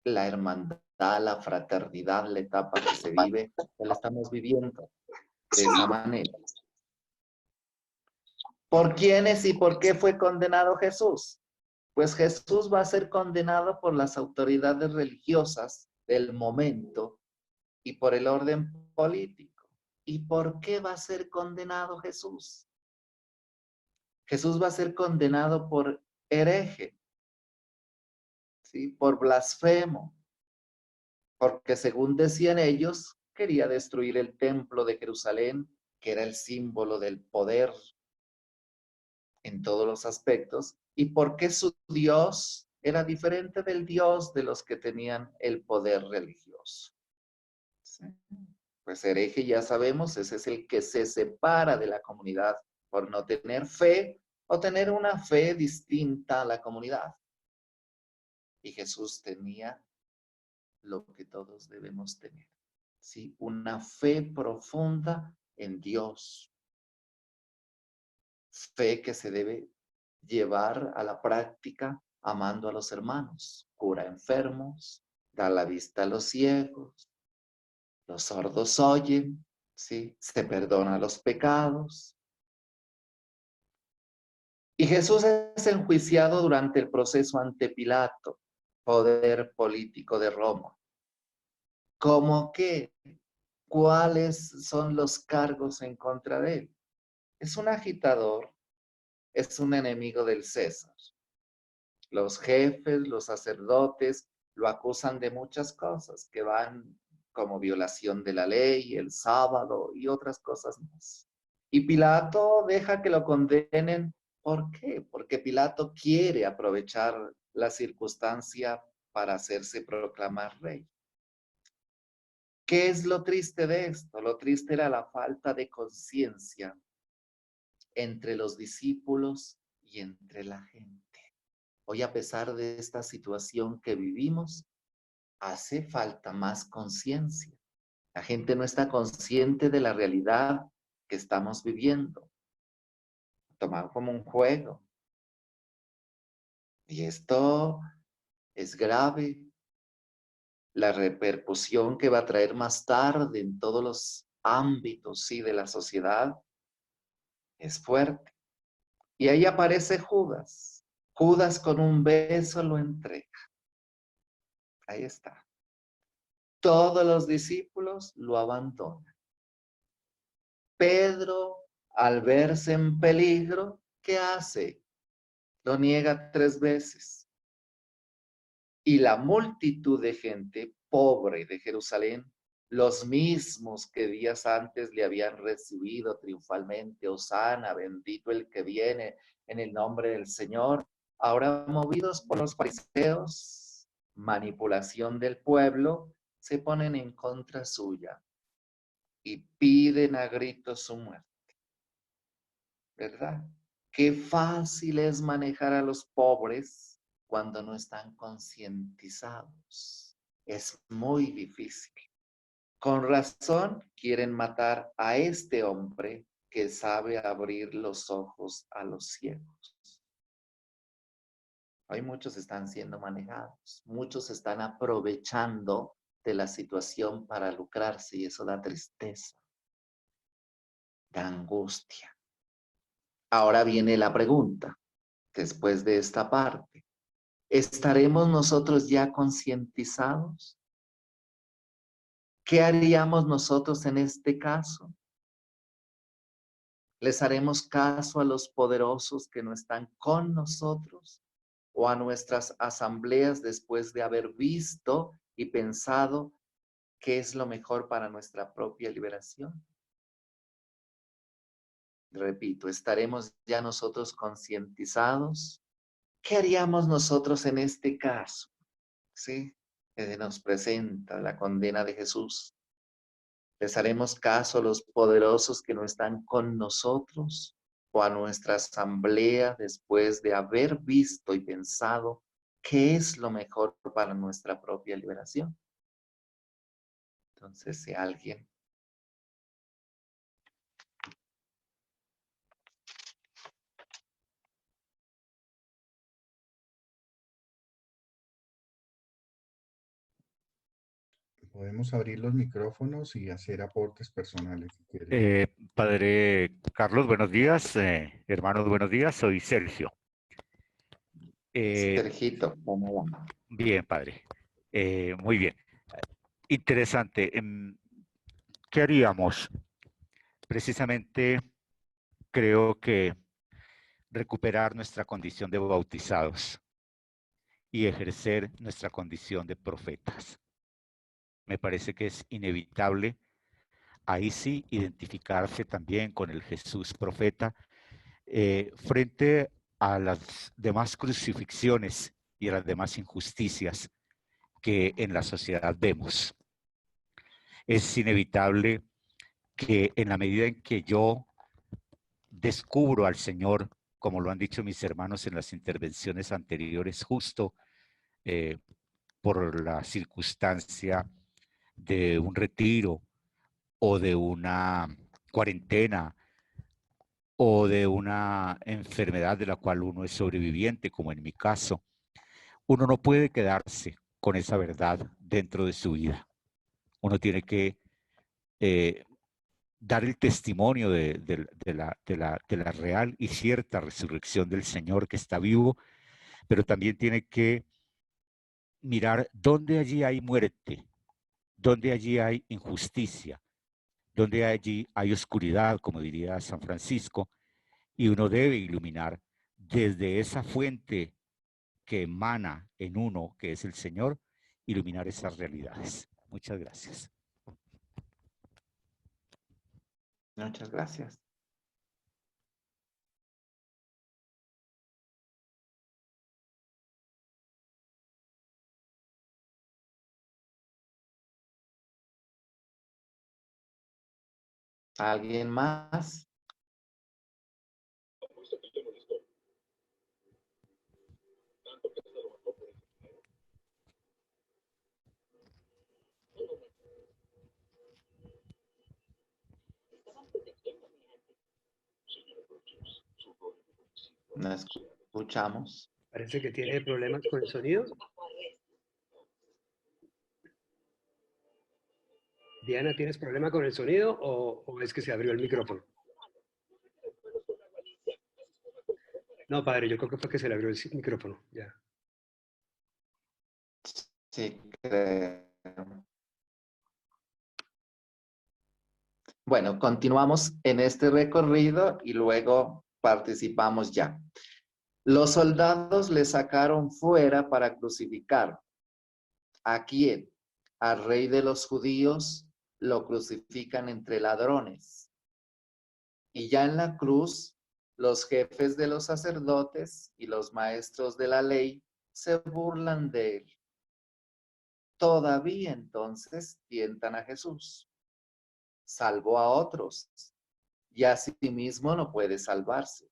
la hermandad, la fraternidad, la etapa que se vive, la estamos viviendo de esa manera. ¿Por quiénes y por qué fue condenado Jesús? Pues Jesús va a ser condenado por las autoridades religiosas del momento y por el orden político. ¿Y por qué va a ser condenado Jesús? Jesús va a ser condenado por hereje, ¿sí? Por blasfemo, porque según decían ellos, quería destruir el templo de Jerusalén, que era el símbolo del poder en todos los aspectos, y porque su Dios era diferente del Dios de los que tenían el poder religioso. ¿Sí? Pues hereje, ya sabemos, ese es el que se separa de la comunidad por no tener fe o tener una fe distinta a la comunidad. Y Jesús tenía lo que todos debemos tener, ¿sí? Una fe profunda en Dios. Fe que se debe llevar a la práctica amando a los hermanos, cura enfermos, da la vista a los ciegos, los sordos oyen, ¿sí? Se perdona los pecados. Y Jesús es enjuiciado durante el proceso ante Pilato, poder político de Roma. ¿Cómo qué? ¿Cuáles son los cargos en contra de él? Es un agitador, es un enemigo del César. Los jefes, los sacerdotes lo acusan de muchas cosas que van como violación de la ley, el sábado y otras cosas más. Y Pilato deja que lo condenen. ¿Por qué? Porque Pilato quiere aprovechar la circunstancia para hacerse proclamar rey. ¿Qué es lo triste de esto? Lo triste era la falta de conciencia entre los discípulos y entre la gente. Hoy, a pesar de esta situación que vivimos, hace falta más conciencia. La gente no está consciente de la realidad que estamos viviendo. Tomado como un juego. Y esto es grave. La repercusión que va a traer más tarde en todos los ámbitos, sí, de la sociedad es fuerte. Y ahí aparece Judas. Judas con un beso lo entrega. Ahí está. Todos los discípulos lo abandonan. Pedro, al verse en peligro, ¿qué hace? Lo niega 3 veces. Y la multitud de gente pobre de Jerusalén, los mismos que días antes le habían recibido triunfalmente, Hosana, bendito el que viene en el nombre del Señor, ahora movidos por los fariseos, manipulación del pueblo, se ponen en contra suya y piden a gritos su muerte. ¿Verdad? Qué fácil es manejar a los pobres cuando no están concientizados. Es muy difícil. Con razón quieren matar a este hombre que sabe abrir los ojos a los ciegos. Hoy muchos están siendo manejados, muchos están aprovechando de la situación para lucrarse y eso da tristeza, da angustia. Ahora viene la pregunta, después de esta parte. ¿Estaremos nosotros ya concientizados? ¿Qué haríamos nosotros en este caso? ¿Les haremos caso a los poderosos que no están con nosotros o a nuestras asambleas después de haber visto y pensado qué es lo mejor para nuestra propia liberación? Repito, ¿estaremos ya nosotros concientizados? ¿Qué haríamos nosotros en este caso? ¿Sí? Que se nos presenta la condena de Jesús. ¿Les haremos caso a los poderosos que no están con nosotros o a nuestra asamblea después de haber visto y pensado qué es lo mejor para nuestra propia liberación? Entonces, si alguien Podemos abrir los micrófonos y hacer aportes personales si quieren. Padre Carlos, buenos días. Hermanos, buenos días. Soy Sergio. Sergito, ¿cómo va? Bien, padre. Muy bien. Interesante. ¿Qué haríamos? Precisamente creo que recuperar nuestra condición de bautizados y ejercer nuestra condición de profetas. Me parece que es inevitable ahí sí identificarse también con el Jesús profeta frente a las demás crucifixiones y a las demás injusticias que en la sociedad vemos. Es inevitable que en la medida en que yo descubro al Señor, como lo han dicho mis hermanos en las intervenciones anteriores, justo por la circunstancia de un retiro o de una cuarentena o de una enfermedad de la cual uno es sobreviviente, como en mi caso, uno no puede quedarse con esa verdad dentro de su vida. Uno tiene que dar el testimonio de la real y cierta resurrección del Señor que está vivo, pero también tiene que mirar dónde allí hay muerte, dónde allí hay injusticia, dónde allí hay oscuridad, como diría San Francisco, y uno debe iluminar desde esa fuente que emana en uno, que es el Señor, iluminar esas realidades. Muchas gracias. Muchas gracias. ¿Alguien más? No escuchamos. Parece que tiene problemas con el sonido. Diana, ¿tienes problema con el sonido o es que se abrió el micrófono? No, padre, yo creo que fue que se le abrió el micrófono. Ya. Sí, creo. Bueno, continuamos en este recorrido y luego participamos ya. Los soldados le sacaron fuera para crucificar. ¿A quién? Al rey de los judíos lo crucifican entre ladrones. Y ya en la cruz, los jefes de los sacerdotes y los maestros de la ley se burlan de él. Todavía entonces tientan a Jesús. Salvó a otros y a sí mismo no puede salvarse.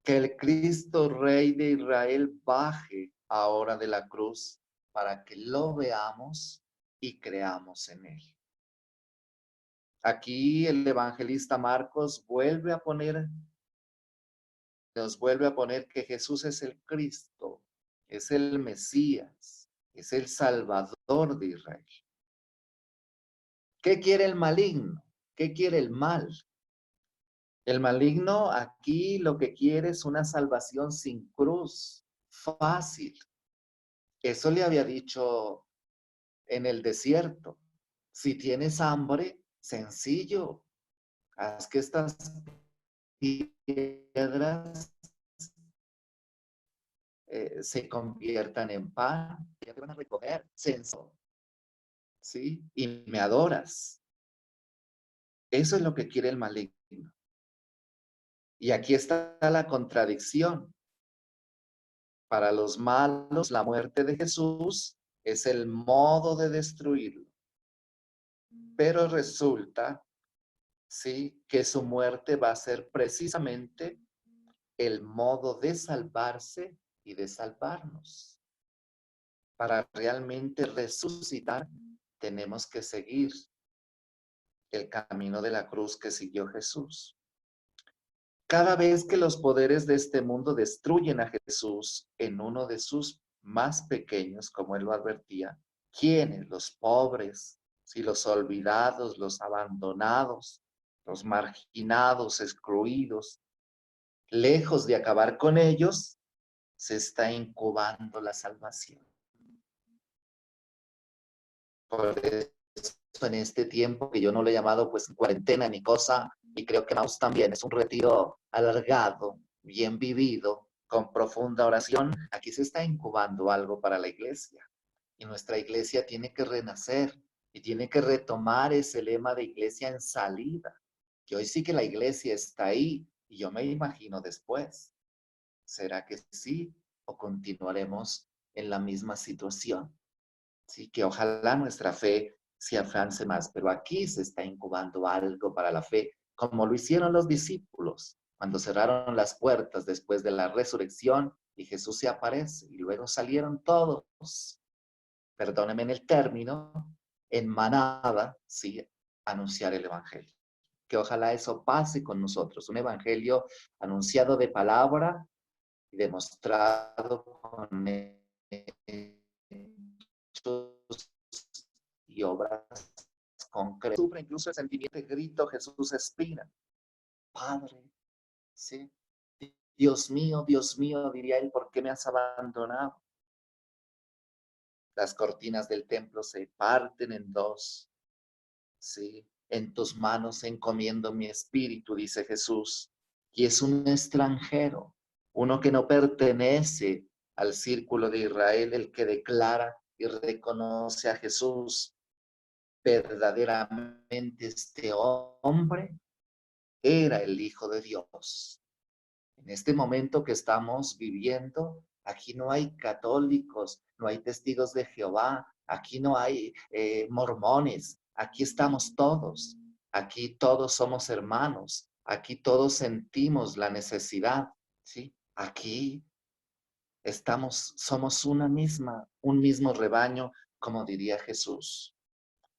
Que el Cristo Rey de Israel baje ahora de la cruz para que lo veamos y creamos en él. Aquí el evangelista Marcos nos vuelve a poner que Jesús es el Cristo, es el Mesías, es el Salvador de Israel. ¿Qué quiere el maligno? ¿Qué quiere el mal? El maligno aquí lo que quiere es una salvación sin cruz, fácil. Eso le había dicho en el desierto. Si tienes hambre, sencillo, haz que estas piedras se conviertan en pan, ya te van a recoger, sencillo, ¿sí? Y me adoras. Eso es lo que quiere el maligno. Y aquí está la contradicción. Para los malos, la muerte de Jesús es el modo de destruirlo. Pero resulta, sí, que su muerte va a ser precisamente el modo de salvarse y de salvarnos. Para realmente resucitar, tenemos que seguir el camino de la cruz que siguió Jesús. Cada vez que los poderes de este mundo destruyen a Jesús en uno de sus más pequeños, como él lo advertía, ¿quiénes? Los pobres, ¿sí? Los olvidados, los abandonados, los marginados, excluidos. Lejos de acabar con ellos, se está incubando la salvación. Por eso en este tiempo, que yo no lo he llamado pues cuarentena ni cosa, y creo que Maús también es un retiro alargado, bien vivido, con profunda oración, aquí se está incubando algo para la iglesia. Y nuestra iglesia tiene que renacer y tiene que retomar ese lema de iglesia en salida, que hoy sí que la iglesia está ahí y yo me imagino después. ¿Será que sí o continuaremos en la misma situación? Sí, que ojalá nuestra fe se afiance más, pero aquí se está incubando algo para la fe, como lo hicieron los discípulos cuando cerraron las puertas después de la resurrección y Jesús se aparece y luego salieron todos, perdónenme en el término, en manada, sí, a anunciar el evangelio. Que ojalá eso pase con nosotros, un evangelio anunciado de palabra y demostrado con hechos y obras concretas. Sufre incluso el sentimiento de grito, Jesús expira. Padre, ¿sí? Dios mío, diría él, ¿por qué me has abandonado? Las cortinas del templo se parten en dos, ¿sí? En tus manos encomiendo mi espíritu, dice Jesús. Y es un extranjero, uno que no pertenece al círculo de Israel, el que declara y reconoce a Jesús. Verdaderamente este hombre era el Hijo de Dios. En este momento que estamos viviendo, aquí no hay católicos, no hay testigos de Jehová, aquí no hay mormones, aquí estamos todos, aquí todos somos hermanos, aquí todos sentimos la necesidad, ¿sí? Aquí somos un mismo rebaño, como diría Jesús.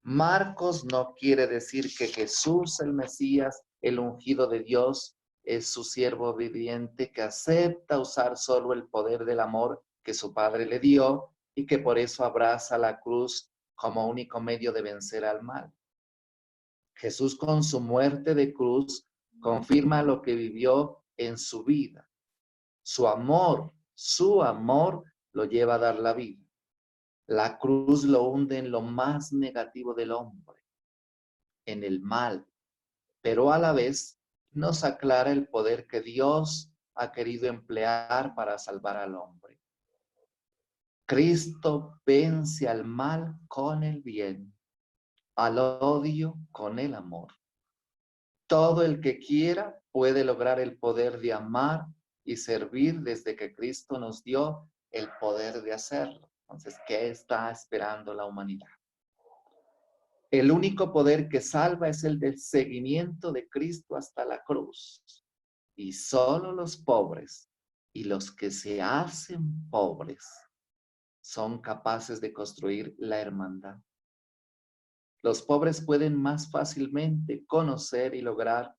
Marcos no quiere decir que Jesús, el Mesías, el ungido de Dios, es su siervo viviente que acepta usar solo el poder del amor que su Padre le dio y que por eso abraza la cruz como único medio de vencer al mal. Jesús con su muerte de cruz confirma lo que vivió en su vida. Su amor lo lleva a dar la vida. La cruz lo hunde en lo más negativo del hombre, en el mal, pero a la vez nos aclara el poder que Dios ha querido emplear para salvar al hombre. Cristo vence al mal con el bien, al odio con el amor. Todo el que quiera puede lograr el poder de amar y servir desde que Cristo nos dio el poder de hacerlo. Entonces, ¿qué está esperando la humanidad? El único poder que salva es el del seguimiento de Cristo hasta la cruz. Y solo los pobres y los que se hacen pobres son capaces de construir la hermandad. Los pobres pueden más fácilmente conocer y lograr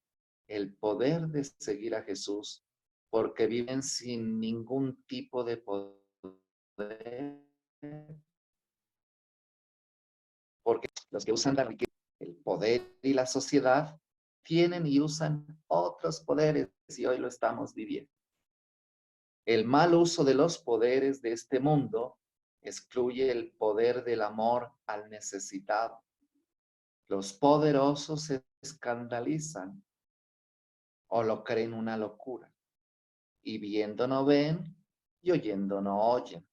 el poder de seguir a Jesús porque viven sin ningún tipo de poder. Porque los que usan la riqueza, el poder y la sociedad tienen y usan otros poderes y hoy lo estamos viviendo. El mal uso de los poderes de este mundo excluye el poder del amor al necesitado. Los poderosos se escandalizan o lo creen una locura. Y viendo no ven y oyendo no oyen.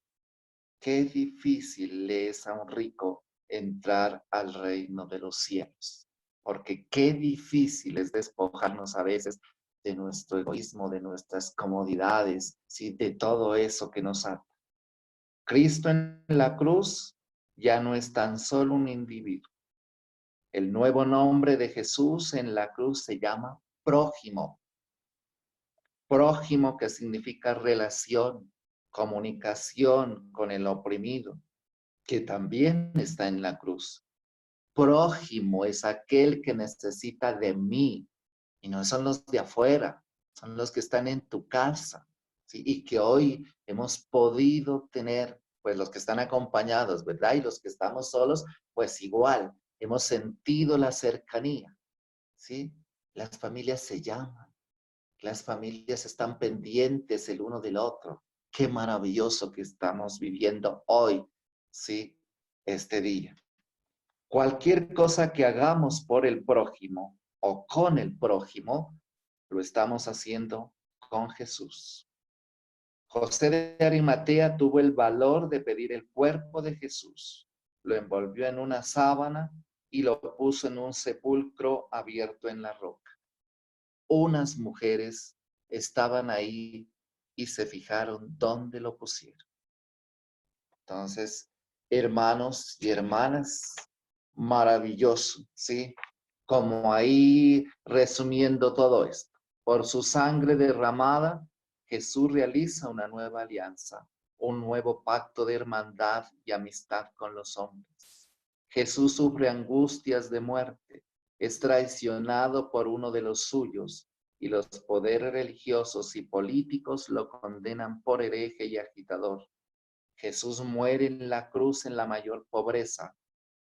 Qué difícil le es a un rico entrar al reino de los cielos. Porque qué difícil es despojarnos a veces de nuestro egoísmo, de nuestras comodidades, ¿sí? De todo eso que nos ata. Cristo en la cruz ya no es tan solo un individuo. El nuevo nombre de Jesús en la cruz se llama prójimo. Prójimo, que significa relación, comunicación con el oprimido, que también está en la cruz. Prójimo es aquel que necesita de mí, y no son los de afuera, son los que están en tu casa, ¿sí? Y que hoy hemos podido tener, pues los que están acompañados, ¿verdad? Y los que estamos solos, pues igual, hemos sentido la cercanía, ¿sí? Las familias se llaman, las familias están pendientes el uno del otro. Qué maravilloso que estamos viviendo hoy, ¿sí? Este día. Cualquier cosa que hagamos por el prójimo o con el prójimo, lo estamos haciendo con Jesús. José de Arimatea tuvo el valor de pedir el cuerpo de Jesús. Lo envolvió en una sábana y lo puso en un sepulcro abierto en la roca. Unas mujeres estaban ahí y se fijaron dónde lo pusieron. Entonces, hermanos y hermanas, maravilloso, ¿sí? Como ahí resumiendo todo esto. Por su sangre derramada, Jesús realiza una nueva alianza, un nuevo pacto de hermandad y amistad con los hombres. Jesús sufre angustias de muerte, es traicionado por uno de los suyos y los poderes religiosos y políticos lo condenan por hereje y agitador. Jesús muere en la cruz en la mayor pobreza,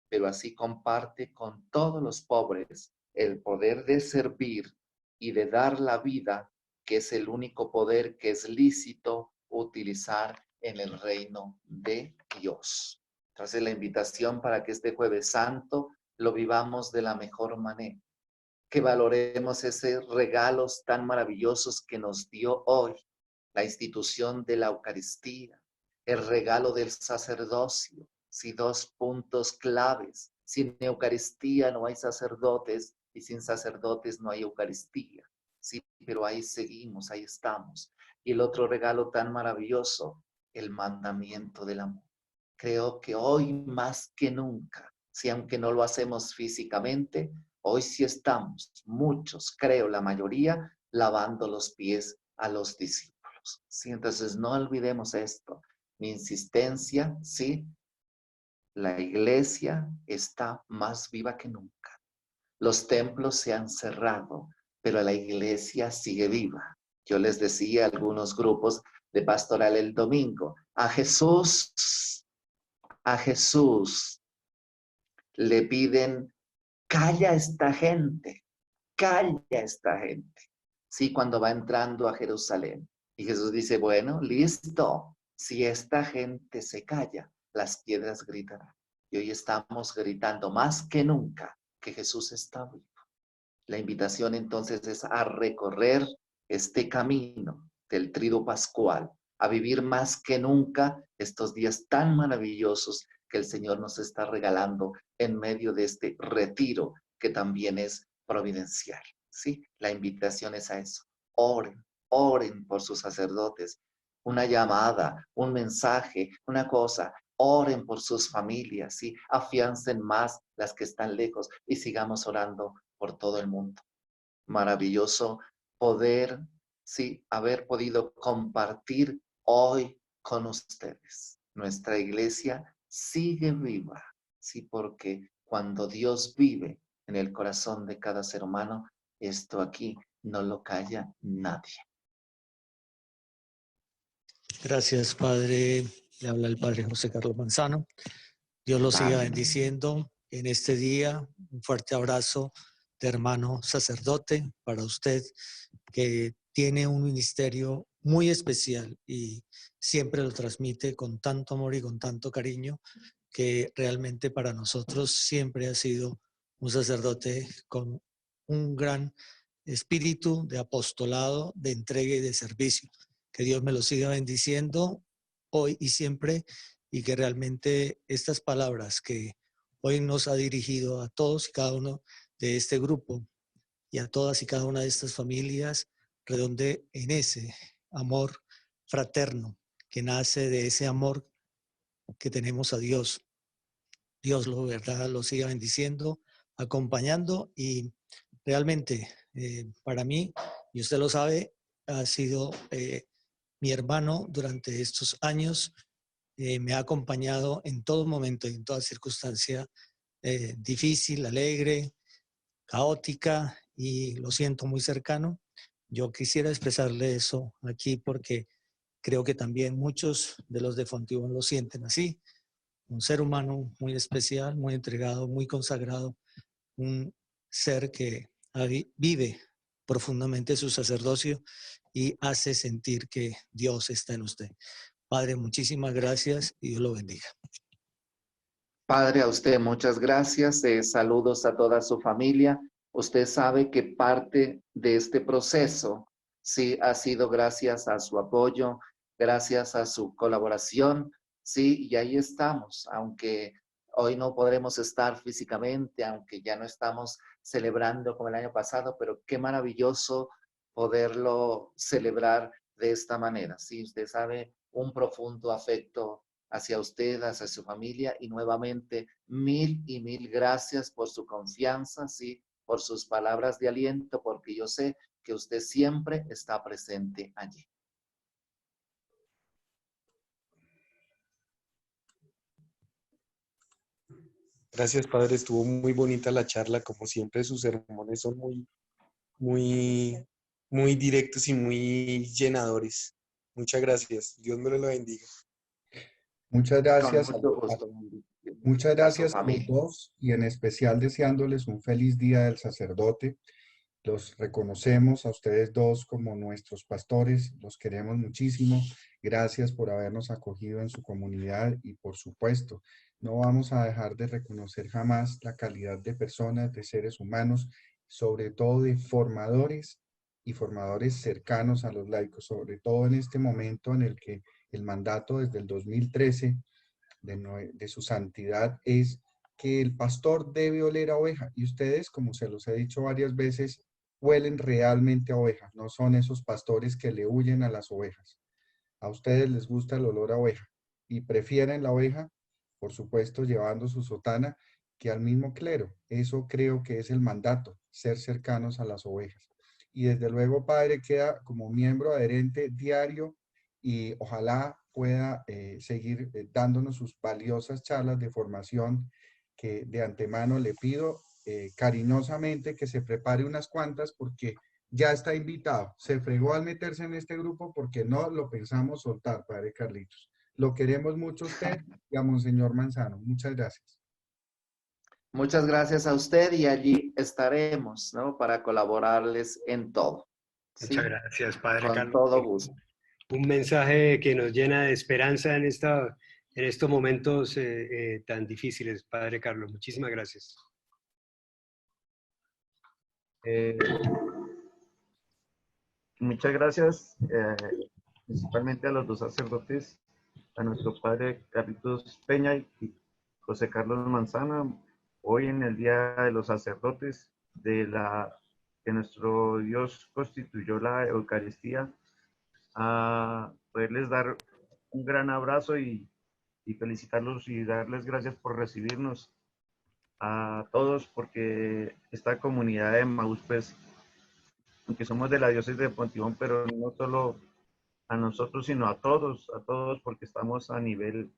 pero así comparte con todos los pobres el poder de servir y de dar la vida, que es el único poder que es lícito utilizar en el reino de Dios. Entonces la invitación para que este Jueves Santo lo vivamos de la mejor manera, que valoremos esos regalos tan maravillosos que nos dio hoy la institución de la Eucaristía, el regalo del sacerdocio, sí, dos puntos claves. Sin Eucaristía no hay sacerdotes y sin sacerdotes no hay Eucaristía. Sí, pero ahí seguimos, ahí estamos. Y el otro regalo tan maravilloso, el mandamiento del amor. Creo que hoy más que nunca, si aunque no lo hacemos físicamente, hoy sí estamos, muchos, creo, la mayoría, lavando los pies a los discípulos. Sí, entonces no olvidemos esto. Mi insistencia, sí, la iglesia está más viva que nunca. Los templos se han cerrado, pero la iglesia sigue viva. Yo les decía a algunos grupos de pastoral el domingo, a Jesús le piden, calla esta gente, calla esta gente. Sí, cuando va entrando a Jerusalén. Y Jesús dice, bueno, listo, si esta gente se calla, las piedras gritarán. Y hoy estamos gritando más que nunca que Jesús está vivo. La invitación entonces es a recorrer este camino del trido pascual, a vivir más que nunca estos días tan maravillosos que el Señor nos está regalando en medio de este retiro que también es providencial. ¿Sí? La invitación es a eso. Oren, oren por sus sacerdotes. Una llamada, un mensaje, una cosa. Oren por sus familias, ¿sí? Afiancen más las que están lejos y sigamos orando por todo el mundo. Maravilloso poder, sí, haber podido compartir hoy con ustedes. Nuestra iglesia sigue viva, sí, porque cuando Dios vive en el corazón de cada ser humano, esto aquí no lo calla nadie. Gracias, Padre. Le habla el Padre José Carlos Manzano. Dios lo siga bendiciendo en este día. Un fuerte abrazo de hermano sacerdote para usted, que tiene un ministerio muy especial y siempre lo transmite con tanto amor y con tanto cariño, que realmente para nosotros siempre ha sido un sacerdote con un gran espíritu de apostolado, de entrega y de servicio. Que Dios me lo siga bendiciendo hoy y siempre, y que realmente estas palabras que hoy nos ha dirigido a todos y cada uno de este grupo y a todas y cada una de estas familias redonde en ese amor fraterno que nace de ese amor que tenemos a Dios. Dios lo siga bendiciendo, acompañando, y realmente para mí, y usted lo sabe, ha sido mi hermano durante estos años, me ha acompañado en todo momento y en toda circunstancia difícil, alegre, caótica, y lo siento muy cercano. Yo quisiera expresarle eso aquí porque creo que también muchos de los de Fontibón lo sienten así. Un ser humano muy especial, muy entregado, muy consagrado, un ser que vive profundamente su sacerdocio y hace sentir que Dios está en usted. Padre, muchísimas gracias y Dios lo bendiga. Padre, a usted muchas gracias. Saludos a toda su familia. Usted sabe que parte de este proceso sí ha sido gracias a su apoyo, gracias a su colaboración. Sí, y ahí estamos, aunque hoy no podremos estar físicamente, aunque ya no estamos celebrando como el año pasado, pero qué maravilloso poderlo celebrar de esta manera. Sí, usted sabe, un profundo afecto hacia usted, hacia su familia, y nuevamente mil y mil gracias por su confianza, sí, por sus palabras de aliento, porque yo sé que usted siempre está presente allí. Gracias, padre. Estuvo muy bonita la charla. Como siempre, sus sermones son muy directos y muy llenadores. Muchas gracias. Dios me lo bendiga. Muchas gracias a Muchas gracias los dos, y en especial deseándoles un feliz Día del Sacerdote. Los reconocemos a ustedes dos como nuestros pastores, los queremos muchísimo. Gracias por habernos acogido en su comunidad, y por supuesto, no vamos a dejar de reconocer jamás la calidad de personas, de seres humanos, sobre todo de formadores y formadores cercanos a los laicos, sobre todo en este momento en el que el mandato desde el 2013 de su santidad es que el pastor debe oler a oveja, y ustedes, como se los he dicho varias veces, huelen realmente a oveja, no son esos pastores que le huyen a las ovejas. A ustedes les gusta el olor a oveja y prefieren la oveja, por supuesto, llevando su sotana, que al mismo clero. Eso creo que es el mandato, ser cercanos a las ovejas. Y desde luego, padre, queda como miembro adherente diario, y ojalá pueda seguir dándonos sus valiosas charlas de formación, que de antemano le pido cariñosamente que se prepare unas cuantas, porque ya está invitado. Se fregó al meterse en este grupo porque no lo pensamos soltar, padre Carlitos. Lo queremos mucho a usted y a Monseñor Manzano. Muchas gracias. Muchas gracias a usted, y allí estaremos, ¿no?, para colaborarles en todo. Muchas gracias, padre Con Carlos. todo gusto. Un mensaje que nos llena de esperanza en estos momentos tan difíciles, padre Carlos. Muchísimas gracias. Muchas gracias, principalmente a los dos sacerdotes, a nuestro padre Carlitos Peña y José Carlos Manzana, hoy en el Día de los Sacerdotes, que nuestro Dios constituyó la Eucaristía, a poderles dar un gran abrazo y felicitarlos y darles gracias por recibirnos a todos, porque esta comunidad de Emaús, pues, aunque somos de la diócesis de Fontibón, pero no solo a nosotros, sino a todos, porque estamos a nivel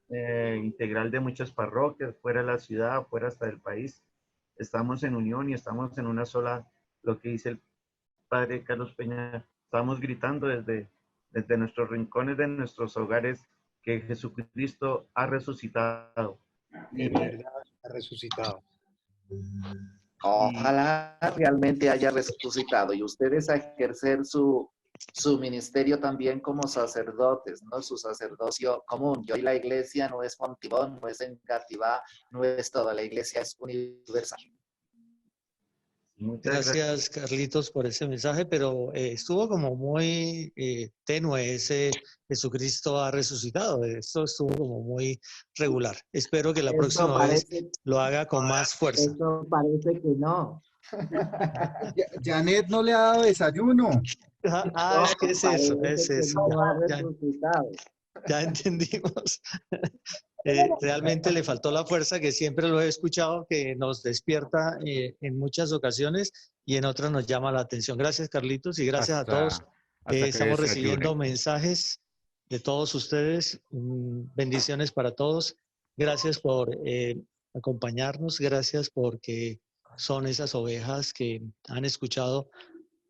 integral de muchas parroquias, fuera de la ciudad, fuera hasta del país. Estamos en unión y estamos en una sola, lo que dice el padre Carlos Peña, estamos gritando desde nuestros rincones de nuestros hogares que Jesucristo ha resucitado. En verdad, ha resucitado. Ojalá realmente haya resucitado, y ustedes a ejercer su su ministerio también como sacerdotes, ¿no? Su sacerdocio común. Y hoy la iglesia no es Fontibón, no es Engativá, no es toda, la iglesia es universal. Gracias, Carlitos, por ese mensaje, pero estuvo como muy tenue ese Jesucristo ha resucitado. Esto estuvo como muy regular. Espero que la próxima vez lo haga con más fuerza. Eso parece que no. Janet no le ha dado desayuno. Es que es eso, es eso. No ha resucitado. Ya entendimos. Realmente le faltó la fuerza que siempre lo he escuchado, que nos despierta en muchas ocasiones y en otras nos llama la atención. Gracias, Carlitos, y gracias a todos. Estamos recibiendo mensajes de todos ustedes. Bendiciones para todos. Gracias por acompañarnos. Gracias porque son esas ovejas que han escuchado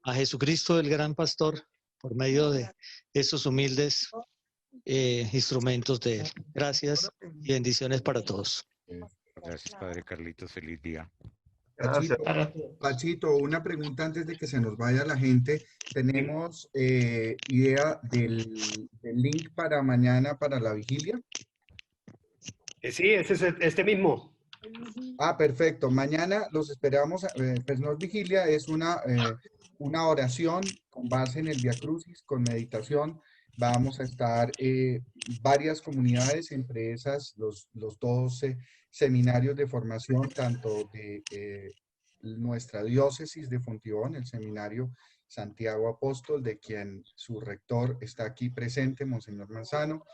a Jesucristo, el gran pastor, por medio de esos humildes instrumentos de él. Gracias y bendiciones para todos. Gracias, Padre Carlitos. Feliz día. Pachito, una pregunta antes de que se nos vaya la gente. ¿Tenemos idea del link para mañana para la vigilia? Sí, ese es este mismo. Ah, perfecto. Mañana los esperamos. Pues no es vigilia, es una oración con base en el Vía Crucis, con meditación. Vamos a estar varias comunidades, entre esas los 12 seminarios de formación, tanto de nuestra diócesis de Fontibón, el seminario Santiago Apóstol, de quien su rector está aquí presente, Monseñor Manzano,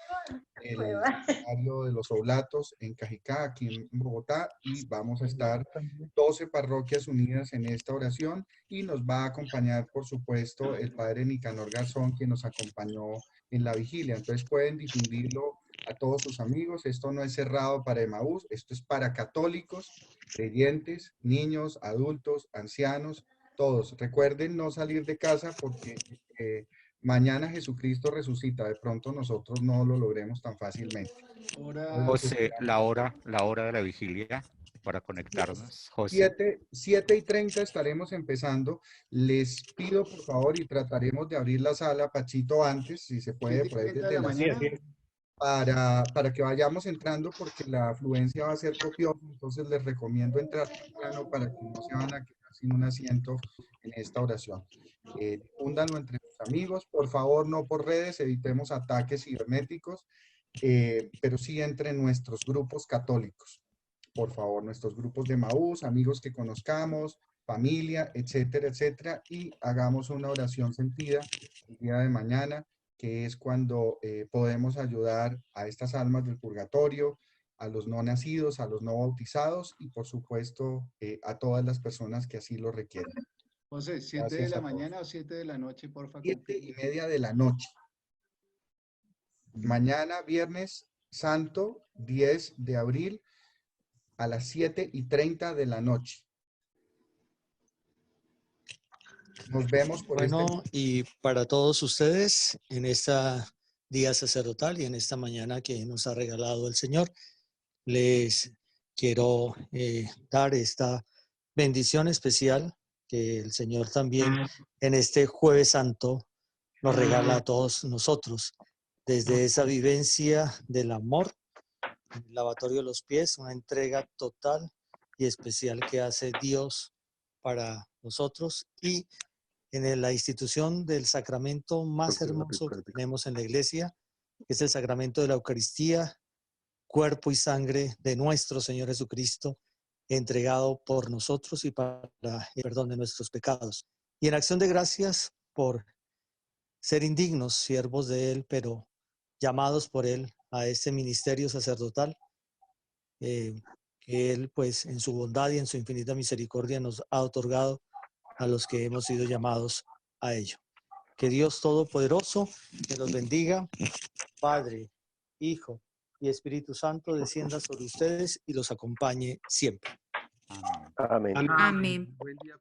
el seminario de los Oblatos en Cajicá, aquí en Bogotá, y vamos a estar 12 parroquias unidas en esta oración, y nos va a acompañar, por supuesto, el padre Nicanor Garzón, quien nos acompañó en la vigilia. Entonces pueden difundirlo a todos sus amigos. Esto no es cerrado para Emaús, esto es para católicos, creyentes, niños, adultos, ancianos, todos. Recuerden no salir de casa porque mañana Jesucristo resucita. De pronto nosotros no lo logremos tan fácilmente. José, la hora de la vigilia para conectarnos. José. 7:30 estaremos empezando. Les pido por favor y trataremos de abrir la sala, Pachito, antes, si se puede, por ahí desde las 7, para que vayamos entrando porque la afluencia va a ser copiosa. Entonces les recomiendo entrar temprano para que no se van a quedar sin un asiento en esta oración. Difúndanlo entre sus amigos, por favor, no por redes, evitemos ataques cibernéticos, pero sí entre nuestros grupos católicos. Por favor, nuestros grupos de Emaús, amigos que conozcamos, familia, etcétera, etcétera, y hagamos una oración sentida el día de mañana, que es cuando podemos ayudar a estas almas del purgatorio, a los no nacidos, a los no bautizados y, por supuesto, a todas las personas que así lo requieren. José, ¿7 de la mañana o 7 de la noche, por favor? 7:30 de la noche. Mañana, Viernes Santo, 10 de abril, a las 7:30 de la noche. Nos vemos por y para todos ustedes en esta día sacerdotal y en esta mañana que nos ha regalado el Señor, les quiero dar esta bendición especial que el Señor también en este Jueves Santo nos regala a todos nosotros, desde esa vivencia del amor, el lavatorio de los pies, una entrega total y especial que hace Dios para nosotros, y en la institución del sacramento más hermoso que tenemos en la iglesia, que es el sacramento de la Eucaristía, cuerpo y sangre de nuestro Señor Jesucristo, entregado por nosotros y para el perdón de nuestros pecados. Y en acción de gracias por ser indignos, siervos de Él, pero llamados por Él a este ministerio sacerdotal, que Él, pues, en su bondad y en su infinita misericordia nos ha otorgado a los que hemos sido llamados a ello. Que Dios Todopoderoso que los bendiga, Padre, Hijo y Espíritu Santo, descienda sobre ustedes y los acompañe siempre. Amén. Amén. Buen día.